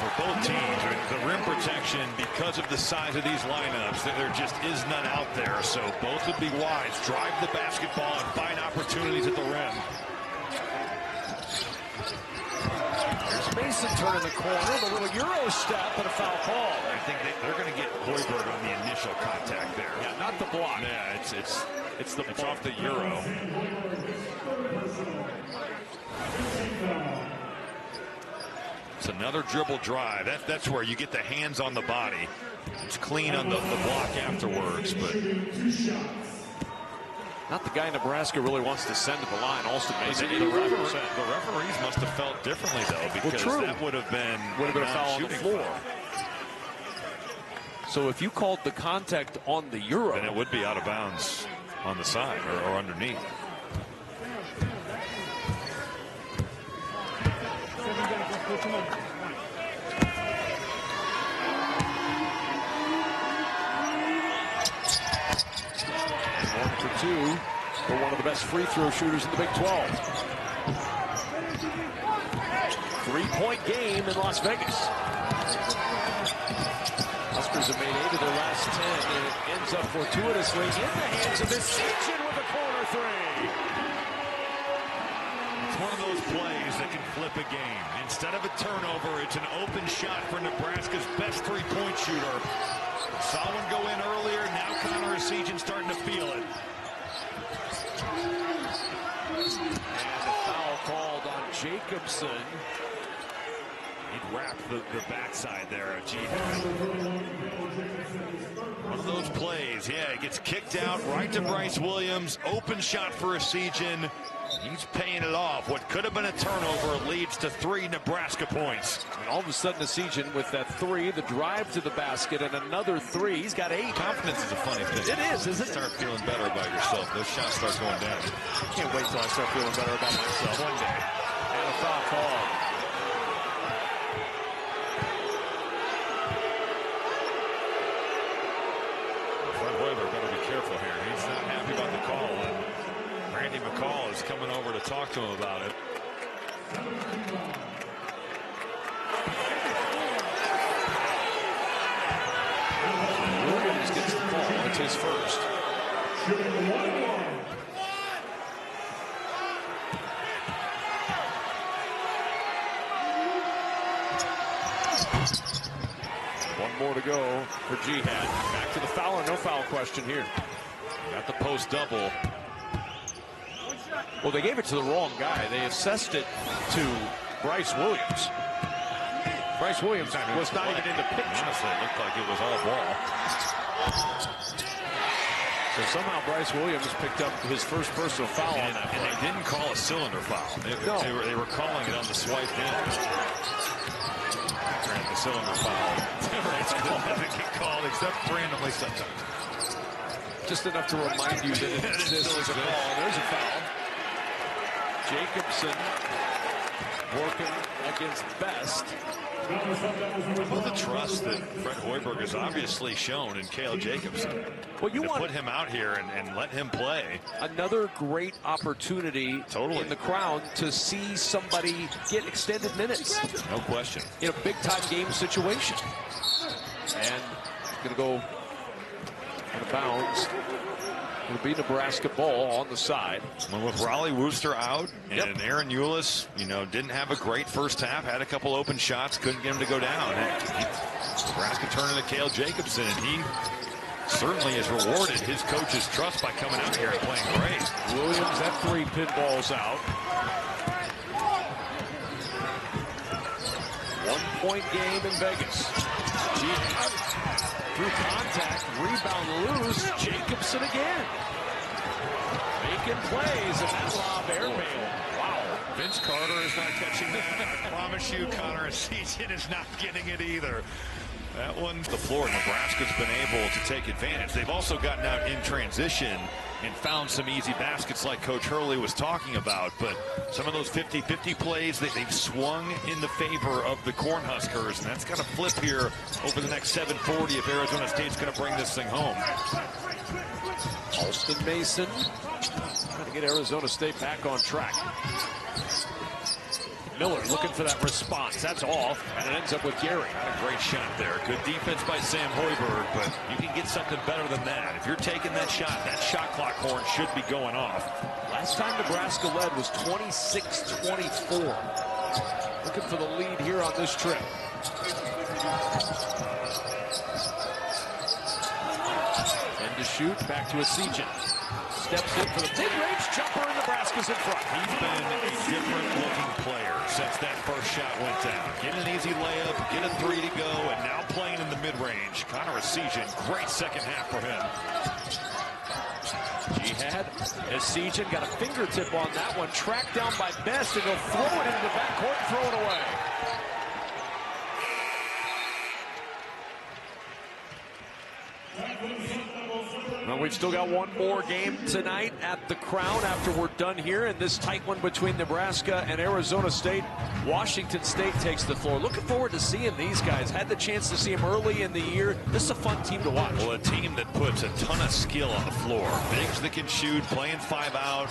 For both teams, the rim protection, because of the size of these lineups, there just is none out there. So both would be wise. Drive the basketball and find opportunities at the rim. There's Mason turning the corner, the little Euro step and a foul call. I think they're going to get Hoiberg on the initial contact there. Yeah, not the block. Yeah, it's off the Euro. It's another dribble drive. That's where you get the hands on the body. It's clean on the block afterwards, but not the guy Nebraska really wants to send to the line. Alston Mason. the referees must have felt differently though, because that would have been a foul on the floor. So if you called the contact on the Euro, then it would be out of bounds on the side or underneath. And 1 for 2 for one of the best free throw shooters in the Big 12. 3-point game in Las Vegas. Huskers have made 8 of their last 10, and it ends up fortuitously in the hands of Asijin with a corner 3. plays that can flip a game. Instead of a turnover, it's an open shot for Nebraska's best three-point shooter. Saw one go in earlier. Now Connor Essegian starting to feel it. And a foul called on Jacobson. He'd wrap the backside there of Jihad. One of those plays, yeah, it gets kicked out right to Bryce Williams. Open shot for Essegian. He's paying it off. What could have been a turnover leads to 3 Nebraska points. And all of a sudden, Essegian with that 3, the drive to the basket, and another 3. He's got 8. Confidence is a funny thing. It is, isn't it? Start feeling better about yourself. Those shots start going down. Can't wait till I start feeling better about myself one day. And a foul called. Fred Hoiberg better be careful here. He's not happy about the call. And Randy McCall is coming over to talk to him about it. Williams gets the ball. It's his first. One more to go for Jihad. Back to the foul or no foul question here. Got the post double. Well, they gave it to the wrong guy. They assessed it to Bryce Williams. Bryce Williams was not even in the picture. Honestly, it looked like it was all ball. So somehow Bryce Williams picked up his first personal foul on that play. And they didn't call a cylinder foul. They were calling it on the swipe in. The cylinder foul. It's cool. It doesn't get called except randomly sometimes. Just enough to remind you that it exists as a call. There's a foul. Jacobson working against Best. Well, the trust that Fred Hoiberg has obviously shown in Cale Jacobson. Well, you want to put him out here and let him play. Another great opportunity in the Crown to see somebody get extended minutes. No question. In a big-time game situation. And going to go out of bounds. It'll be Nebraska ball on the side. Well, with Raleigh Wooster out and Aaron Eulis, didn't have a great first half, had a couple open shots, couldn't get him to go down. Nebraska turning to Cale Jacobson, and he certainly has rewarded his coach's trust by coming out here and playing great. Williams, that 3 pinballs out. 1-point game in Vegas. Through contact, rebound loose, Jacobson again. Making plays, and that lob airmail. Wow. Vince Carter is not catching that. I promise you, Connor Essegian is not getting it either. That one, the floor, Nebraska's been able to take advantage. They've also gotten out in transition and found some easy baskets like Coach Hurley was talking about. But some of those 50-50 plays, they've swung in the favor of the Cornhuskers, and that's got to flip here over the next 7:40 if Arizona State's going to bring this thing home. Alston Mason trying to get Arizona State back on track. Miller looking for that response. That's off, and it ends up with Gary. Not a great shot there. Good defense by Sam Hoiberg, but you can get something better than that. If you're taking that shot clock horn should be going off. Last time Nebraska led was 26-24. Looking for the lead here on this trip. And to shoot, back to Essegian. Steps in for the mid-range jumper, and Nebraska's in front. He's been a different-looking player since that first shot went down. Get an easy layup, get a 3 to go, and now playing in the mid-range. Connor Essegian, great second half for him. Jihad, Essegian got a fingertip on that one, tracked down by Best, and he'll throw it into the backcourt and throw it away. Well, we've still got one more game tonight at the Crown after we're done here in this tight one between Nebraska and Arizona State. Washington State takes the floor. Looking forward to seeing these guys. Had the chance to see them early in the year. This is a fun team to watch. Well, a team that puts a ton of skill on the floor. Bigs that can shoot, playing 5 out.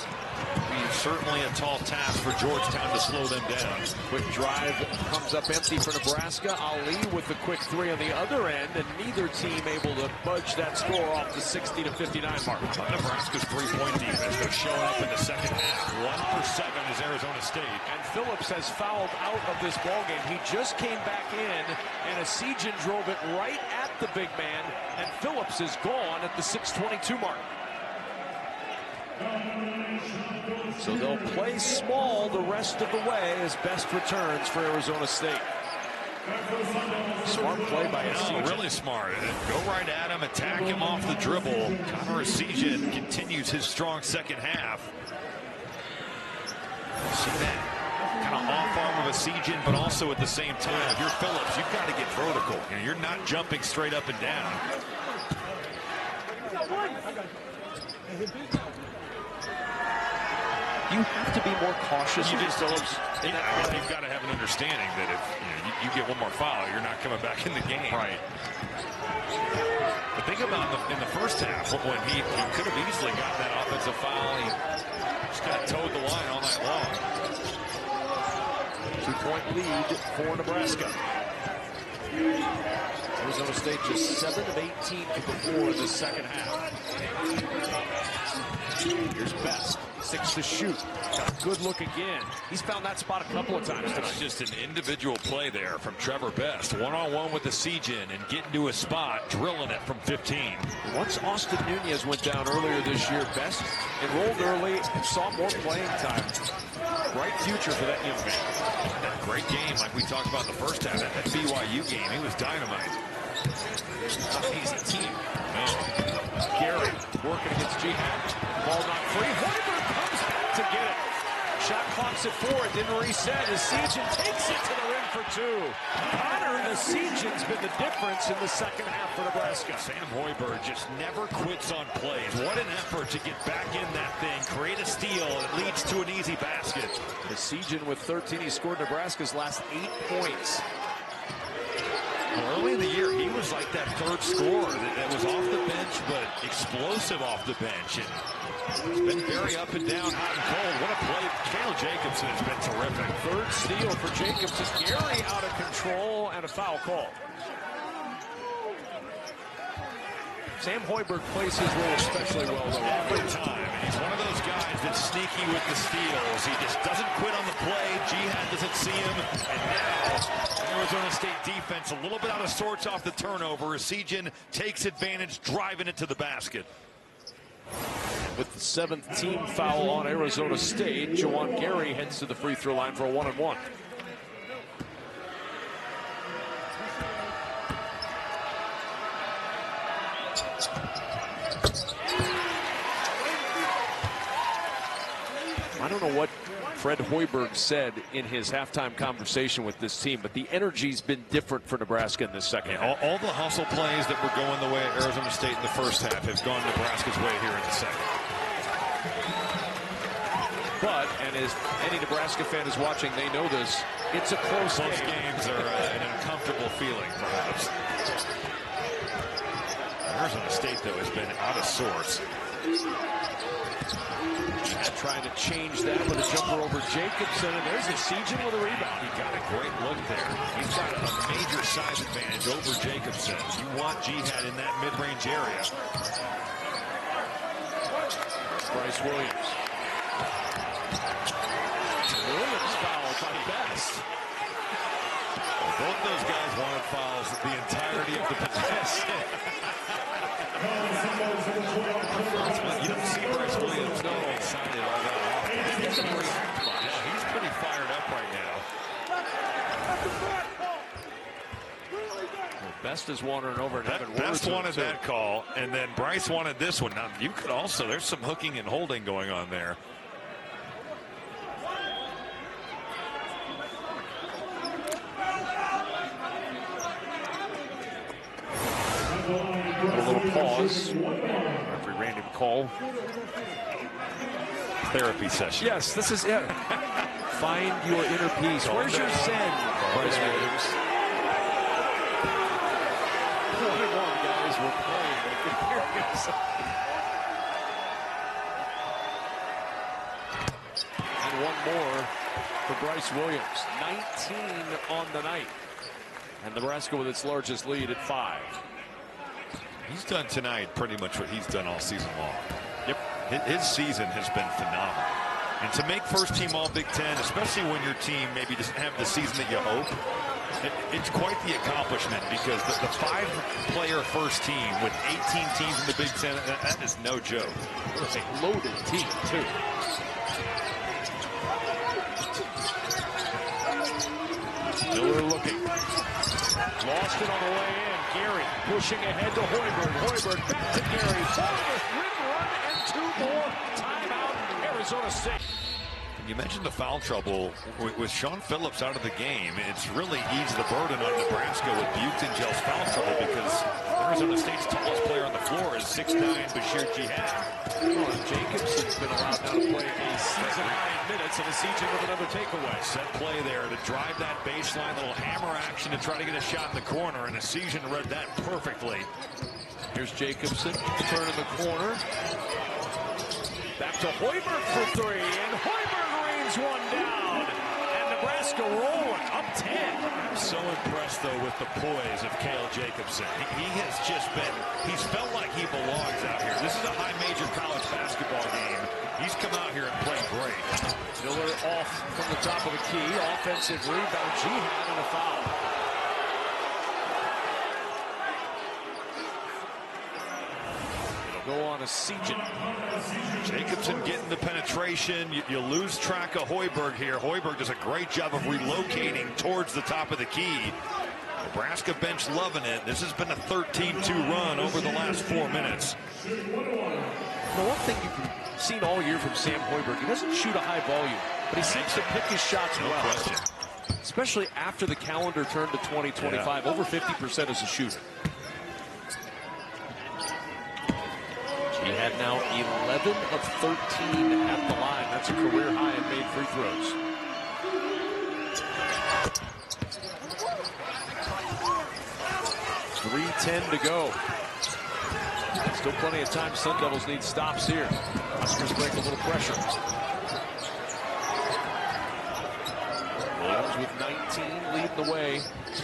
Certainly a tall task for Georgetown to slow them down. Quick drive comes up empty for Nebraska. Ali with the quick 3 on the other end, and neither team able to budge that score off the 60-50 59 mark. Nebraska's three-point defense is showing up in the second half. 1 for 7 is Arizona State. And Phillips has fouled out of this ballgame. He just came back in, and Esijan drove it right at the big man, and Phillips is gone at the 6:22 mark. So they'll play small the rest of the way as best returns for Arizona State. Smart play by Esijan. Really smart. Go right at him, attack him off the dribble. Connor Esijan continues his strong second half. See that kind of off arm of Esijan, but also at the same time, if you're Phillips, you've got to get vertical. You know, you're not jumping straight up and down. You have to be more cautious. Phillips. You've got to have an understanding that if you get one more foul, you're not coming back in the game. Right. But think about in the first half when he could have easily gotten that offensive foul. He just kind of towed the line all night long. 2-point lead for Nebraska. Arizona State just 7 of 18 to the floor in the second half. Here's Best. 6 to shoot. Got a good look again. He's found that spot a couple of times tonight. It's just an individual play there from Trevor Best. One-on-one with Esijan and getting to a spot, drilling it from 15. Once Austin Nunez went down earlier this year, Best enrolled early and saw more playing time. Bright future for that young man. That great game like we talked about in the first half. That BYU game, he was dynamite. Not an easy team. No. Gary working against Jihad. Ball not free. Hoiberg comes back to get it. Shot clock's at 4. It didn't reset. Esijan takes it to the rim for 2. Connor Esijan's been the difference in the second half for Nebraska. Sam Hoiberg just never quits on plays. What an effort to get back in that thing, create a steal, and it leads to an easy basket. Esijan with 13. He scored Nebraska's last 8 points. Well, early in the year, he was like that third scorer that was off the bench, but explosive off the bench. And it's been very up and down, hot and cold. What a play. Kale Jacobson has been terrific. Third steal for Jacobson. Gary out of control and a foul call. Sam Hoiberg plays his role especially well, though. Every time. And he's one of those guys that's sneaky with the steals. He just doesn't quit on the play. Jihad doesn't see him. And now, Arizona State defense a little bit out of sorts off the turnover. Esijan takes advantage, driving it to the basket. With the 7th team foul on Arizona State, Juwan Gary heads to the free throw line for a 1-and-1. I don't know what Fred Hoiberg said in his halftime conversation with this team, but the energy's been different for Nebraska in this second half. All the hustle plays that were going the way of Arizona State in the first half have gone Nebraska's way here in the second. But, and as any Nebraska fan is watching, they know this, it's a close game. Close games are an uncomfortable feeling, perhaps. Arizona State, though, has been out of sorts. Trying to change that with a jumper over Jacobson, and there's Esijan with a rebound. He got a great look there. He's got a major size advantage over Jacobson. You want Jihad in that mid-range area. Bryce Williams. Williams fouled by Best. Well, both those guys wanted fouls the entirety of the possession. You don't see Bryce Williams excited all that often. He's pretty fired up right now. Well, Best is wandering over and having words. Best wanted that call, and then Bryce wanted this one. Now, you could also, there's some hooking and holding going on there. A little pause. Referee Randy McCall. Therapy session. Yes, this is it. Find your inner peace. Where's your sin? Bryce Williams. 21 guys were playing. And one more for Bryce Williams. 19 on the night. And Nebraska with its largest lead at 5. He's done tonight pretty much what he's done all season long. Yep. His season has been phenomenal. And to make first team all Big Ten, especially when your team maybe doesn't have the season that you hope, it's quite the accomplishment, because the 5-player first team with 18 teams in the Big Ten, that is no joke. It's a loaded team, too. Miller looking. Lost it on the way in. Gary pushing ahead to Hoiberg. Hoiberg back to Gary. Forward, run, and 2 more. Timeout, Arizona State. You mentioned the foul trouble with Sean Phillips out of the game. It's really eased the burden on Nebraska with Buchtengel's foul trouble, because Arizona State's tallest player on the floor is 6'9" Bashir Jihad. Jacobson's been allowed now to play a season-high minutes, and Esijan with another takeaway. Set play there to drive that baseline, little hammer action to try to get a shot in the corner, and Esijan read that perfectly. Here's Jacobson, turning the corner. Back to Hoiberg for 3, and Hoiberg rains one down. And Nebraska rolling, up 10. I'm so impressed, though, with the poise of Cale Jacobson. He has just been, he's felt like he belongs out here. This is a high major college basketball game. He's come out here and played great. Miller off from the top of the key. Offensive rebound, Jihad, and a foul. Go on Esijan. Jacobson getting the penetration. You lose track of Hoiberg here. Hoiberg does a great job of relocating towards the top of the key. Nebraska bench loving it. This has been a 13-2 run over the last 4 minutes. The one thing you've seen all year from Sam Hoiberg, he doesn't shoot a high volume, but he seems to pick his shots well. Question. Especially after the calendar turned to 2025, over 50% as a shooter. He had now 11 of 13 at the line. That's a career high in made free throws. .310 to go. Still plenty of time. Sun Devils need stops here. Huskers break a little pressure. Williams with 19 leading the way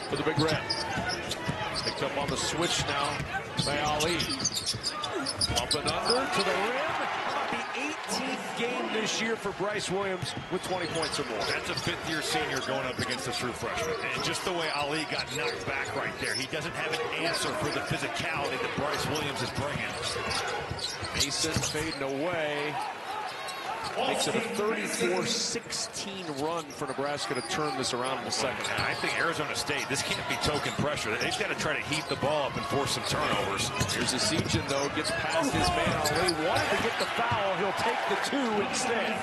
for the Big Red. Picked up on the switch now by Ali. Up and under to the rim. The 18th game this year for Bryce Williams with 20 points or more. That's a 5th-year senior going up against a true freshman. And just the way Ali got knocked back right there, he doesn't have an answer for the physicality that Bryce Williams is bringing. Mason fading away. Makes it a 34-16 run for Nebraska to turn this around in the second half. I think Arizona State, this can't be token pressure. They've got to try to heat the ball up and force some turnovers. Here's Esijan, though, gets past his man. Ali wanted to get the foul. He'll take the 2 instead.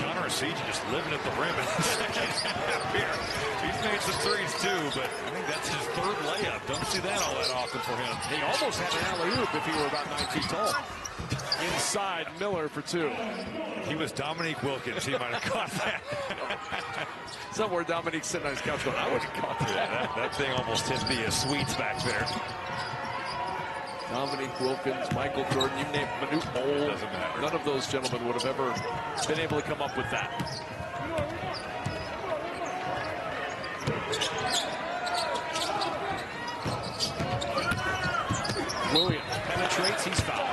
Connor Esijan just living at the rim in the second half here. He's made some threes, too, but I think that's his 3rd layup. Don't see that all that often for him. He almost had an alley-oop if he were about 9 feet tall. Inside, Miller for 2. He was Dominique Wilkins. He might have caught that. Somewhere Dominique's sitting on his couch going, I would have caught that. That thing almost hit the sweets back there. Dominique Wilkins, Michael Jordan, you name Manute Bol. Doesn't matter. None of those gentlemen would have ever been able to come up with that. Williams penetrates, he's fouled.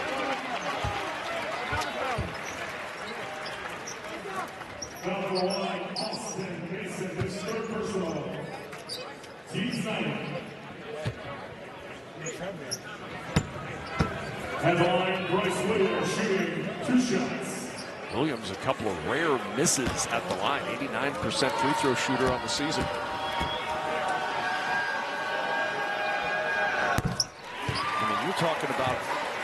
Down the line, Austin Mason, his 3rd personal. Team 9. Headline, Bryce Williams shooting 2 shots. Williams, a couple of rare misses at the line. 89% free throw shooter on the season. I mean, you're talking about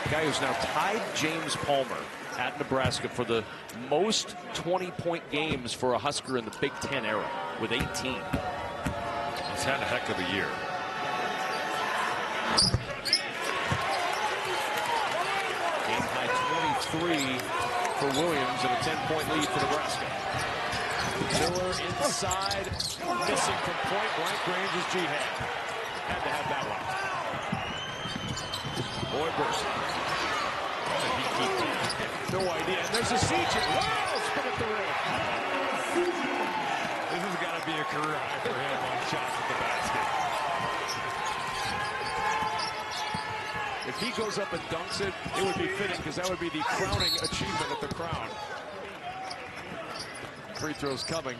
a guy who's now tied James Palmer at Nebraska for the most 20-point games for a Husker in the Big Ten era with 18. He's had a heck of a year. Game high 23 for Williams and a 10-point lead for Nebraska. Miller inside, missing from point blank range is Jihad. Had to have that one. Hoiberg. No idea. And there's Esijan. Wow, spin at the rim. This has got to be a career high for him on shots at the basket. If If he goes up and dunks it, it would be fitting because that would be the crowning achievement at the Crown. Free throws coming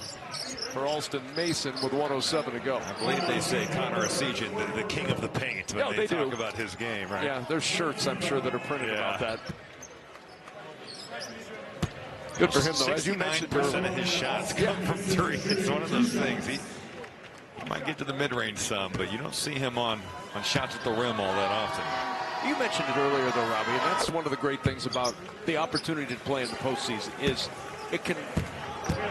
for Alston Mason with 1:07 to go. I believe they say Connor Esijan, the king of the paint, when they talk about his game, right? Yeah, there's shirts, I'm sure, that are printed about that. Good for him, though. As you mentioned, 69% of his shots come from three. It's one of those things. He might get to the mid-range some, but you don't see him on shots at the rim all that often. You mentioned it earlier, though, Robbie, and that's one of the great things about the opportunity to play in the postseason is it can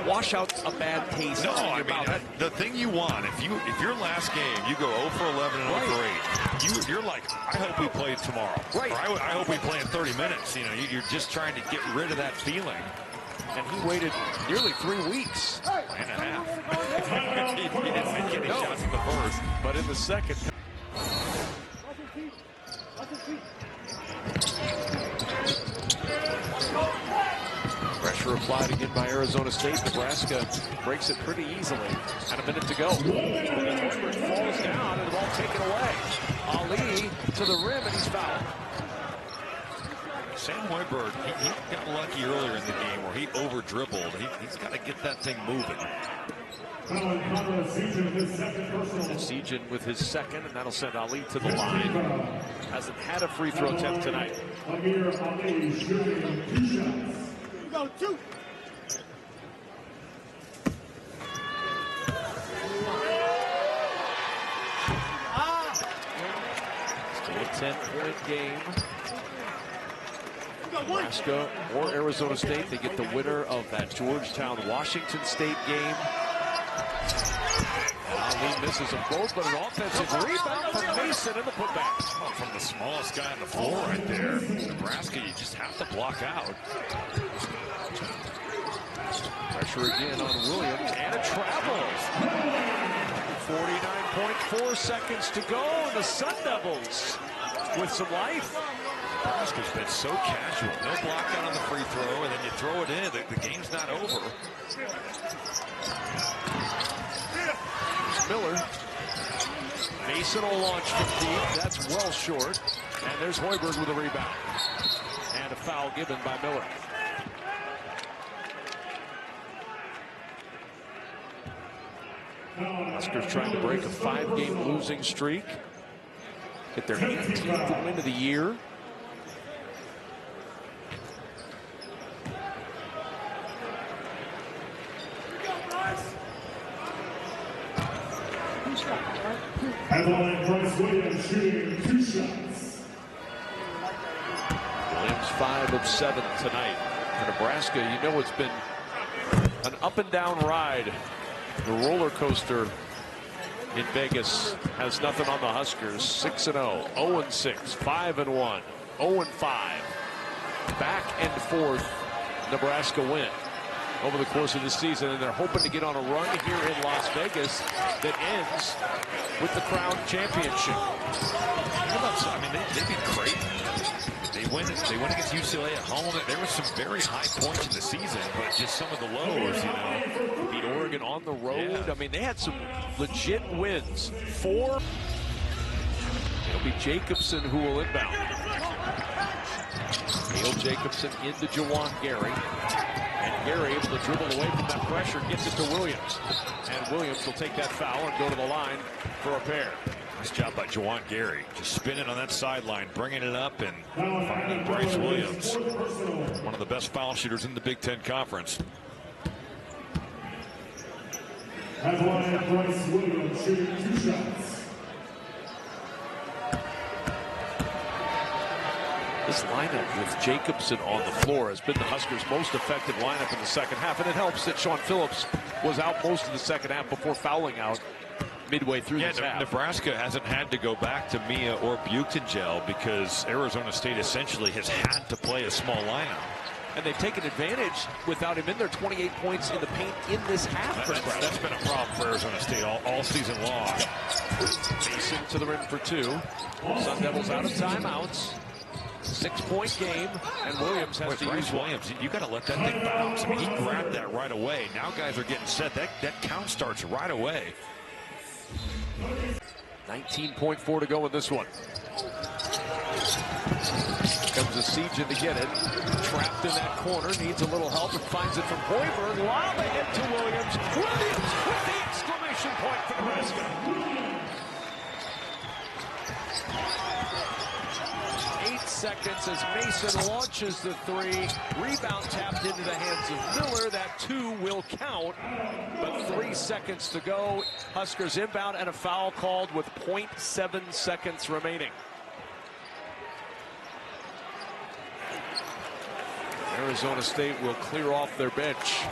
wash out a bad taste. No, I mean, the thing you want, if your last game, you go 0 for 11 and 0 for 8, you're like, I hope we play tomorrow. Right. Or I hope we play in 30 minutes. You know, you're just trying to get rid of that feeling. And he waited nearly 3 weeks. And a half. he didn't make any shots in the first. But in the second. Pressure applied again by Arizona State. Nebraska breaks it pretty easily. And a minute to go. Hoiberg falls down and the ball taken away. Ali to the rim and he's fouled. Sam Hoiberg, he got lucky earlier in the game where he over-dribbled. He's got to get that thing moving. Esijan with his second, and that'll send Ali to the line. Hasn't had a free throw attempt tonight. Go, two. Still a 10-point game. Nebraska or Arizona State, they get the winner of that Georgetown-Washington State game. And Ali misses them both, but an offensive rebound from Mason in the putback. Oh, from the smallest guy on the floor right there. Nebraska, you just have to block out. Pressure again on Williams, and it travels. 49.4 seconds to go, and the Sun Devils with some life. Nebraska's been so casual. No block out on the free throw, and then you throw it in. The game's not over. Miller. Mason will launch from deep. That's well short. And there's Hoiberg with a rebound. And a foul given by Miller. Huskers trying to break a 5-game losing streak. Get their 18th win of the year. Headline Bryce Williams shooting 2 shots. Williams 5 of 7 tonight for Nebraska. You know it's been an up and down ride. The roller coaster in Vegas has nothing on the Huskers. 6-0, 0-6, 5-1, 0-5. Back and forth Nebraska win over the course of the season, and they're hoping to get on a run here in Las Vegas that ends with the Crown Championship. I mean, they did great. They win against UCLA at home. There were some very high points in the season, but just some of the lows, you know. Beat Oregon on the road. Yeah. I mean, they had some legit wins. 4. It'll be Jacobson who will inbound. Neil Jacobson into Juwan Gary. And Gary able to dribble away from that pressure, gets it to Williams. And Williams will take that foul and go to the line for a pair. Nice job by Juwan Gary. Just spinning on that sideline, bringing it up, and finding Bryce Williams. One of the best foul shooters in the Big Ten Conference. Headline Bryce Williams shooting 2 shots. This lineup with Jacobson on the floor has been the Huskers' most effective lineup in the second half, and it helps that Sean Phillips was out most of the second half before fouling out midway through this half. Nebraska hasn't had to go back to Mia or Buchtengel because Arizona State essentially has had to play a small lineup. And they've taken advantage without him in there. 28 points in the paint in this half. That's been a problem for Arizona State all season long. Mason to the rim for 2. Sun Devils out of timeouts. 6-point game, and Williams has to use Williams. You got to let that thing bounce. I mean, he grabbed that right away. Now guys are getting set. That count starts right away. 19.4 to go in this one. Comes a siege in to get it. Trapped in that corner, needs a little help and finds it from Hoiberg. Lob ahead to Williams. Williams with the exclamation point for Nebraska. 8 seconds as Mason launches the three. Rebound tapped into the hands of Miller. That 2 will count, but 3 seconds to go. Huskers inbound and a foul called with 0.7 seconds remaining. Arizona State will clear off their bench.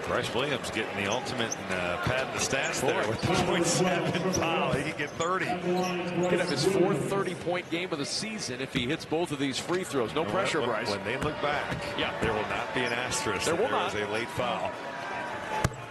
Bryce Williams getting the ultimate pad in the stats there with 0.7 foul. He can get 30. Get up his 4th 30-point game of the season if he hits both of these free throws. No pressure, Bryce. When they look back, yeah, there will not be an asterisk. There was a late foul.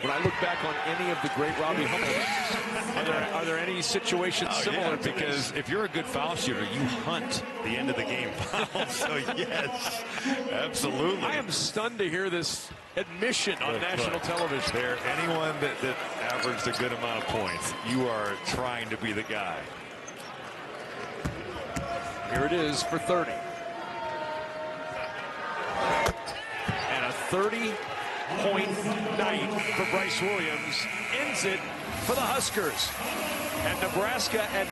When I look back on any of the great Robbie Hummel, are there any situations similar? Yeah, because if you're a good foul shooter, you hunt the end of the game foul. So yes, absolutely. I am stunned to hear this admission on national television. There, anyone that averaged a good amount of points, you are trying to be the guy. Here it is for 30. And a 30-point night for Bryce Williams ends it for the Huskers. And Nebraska at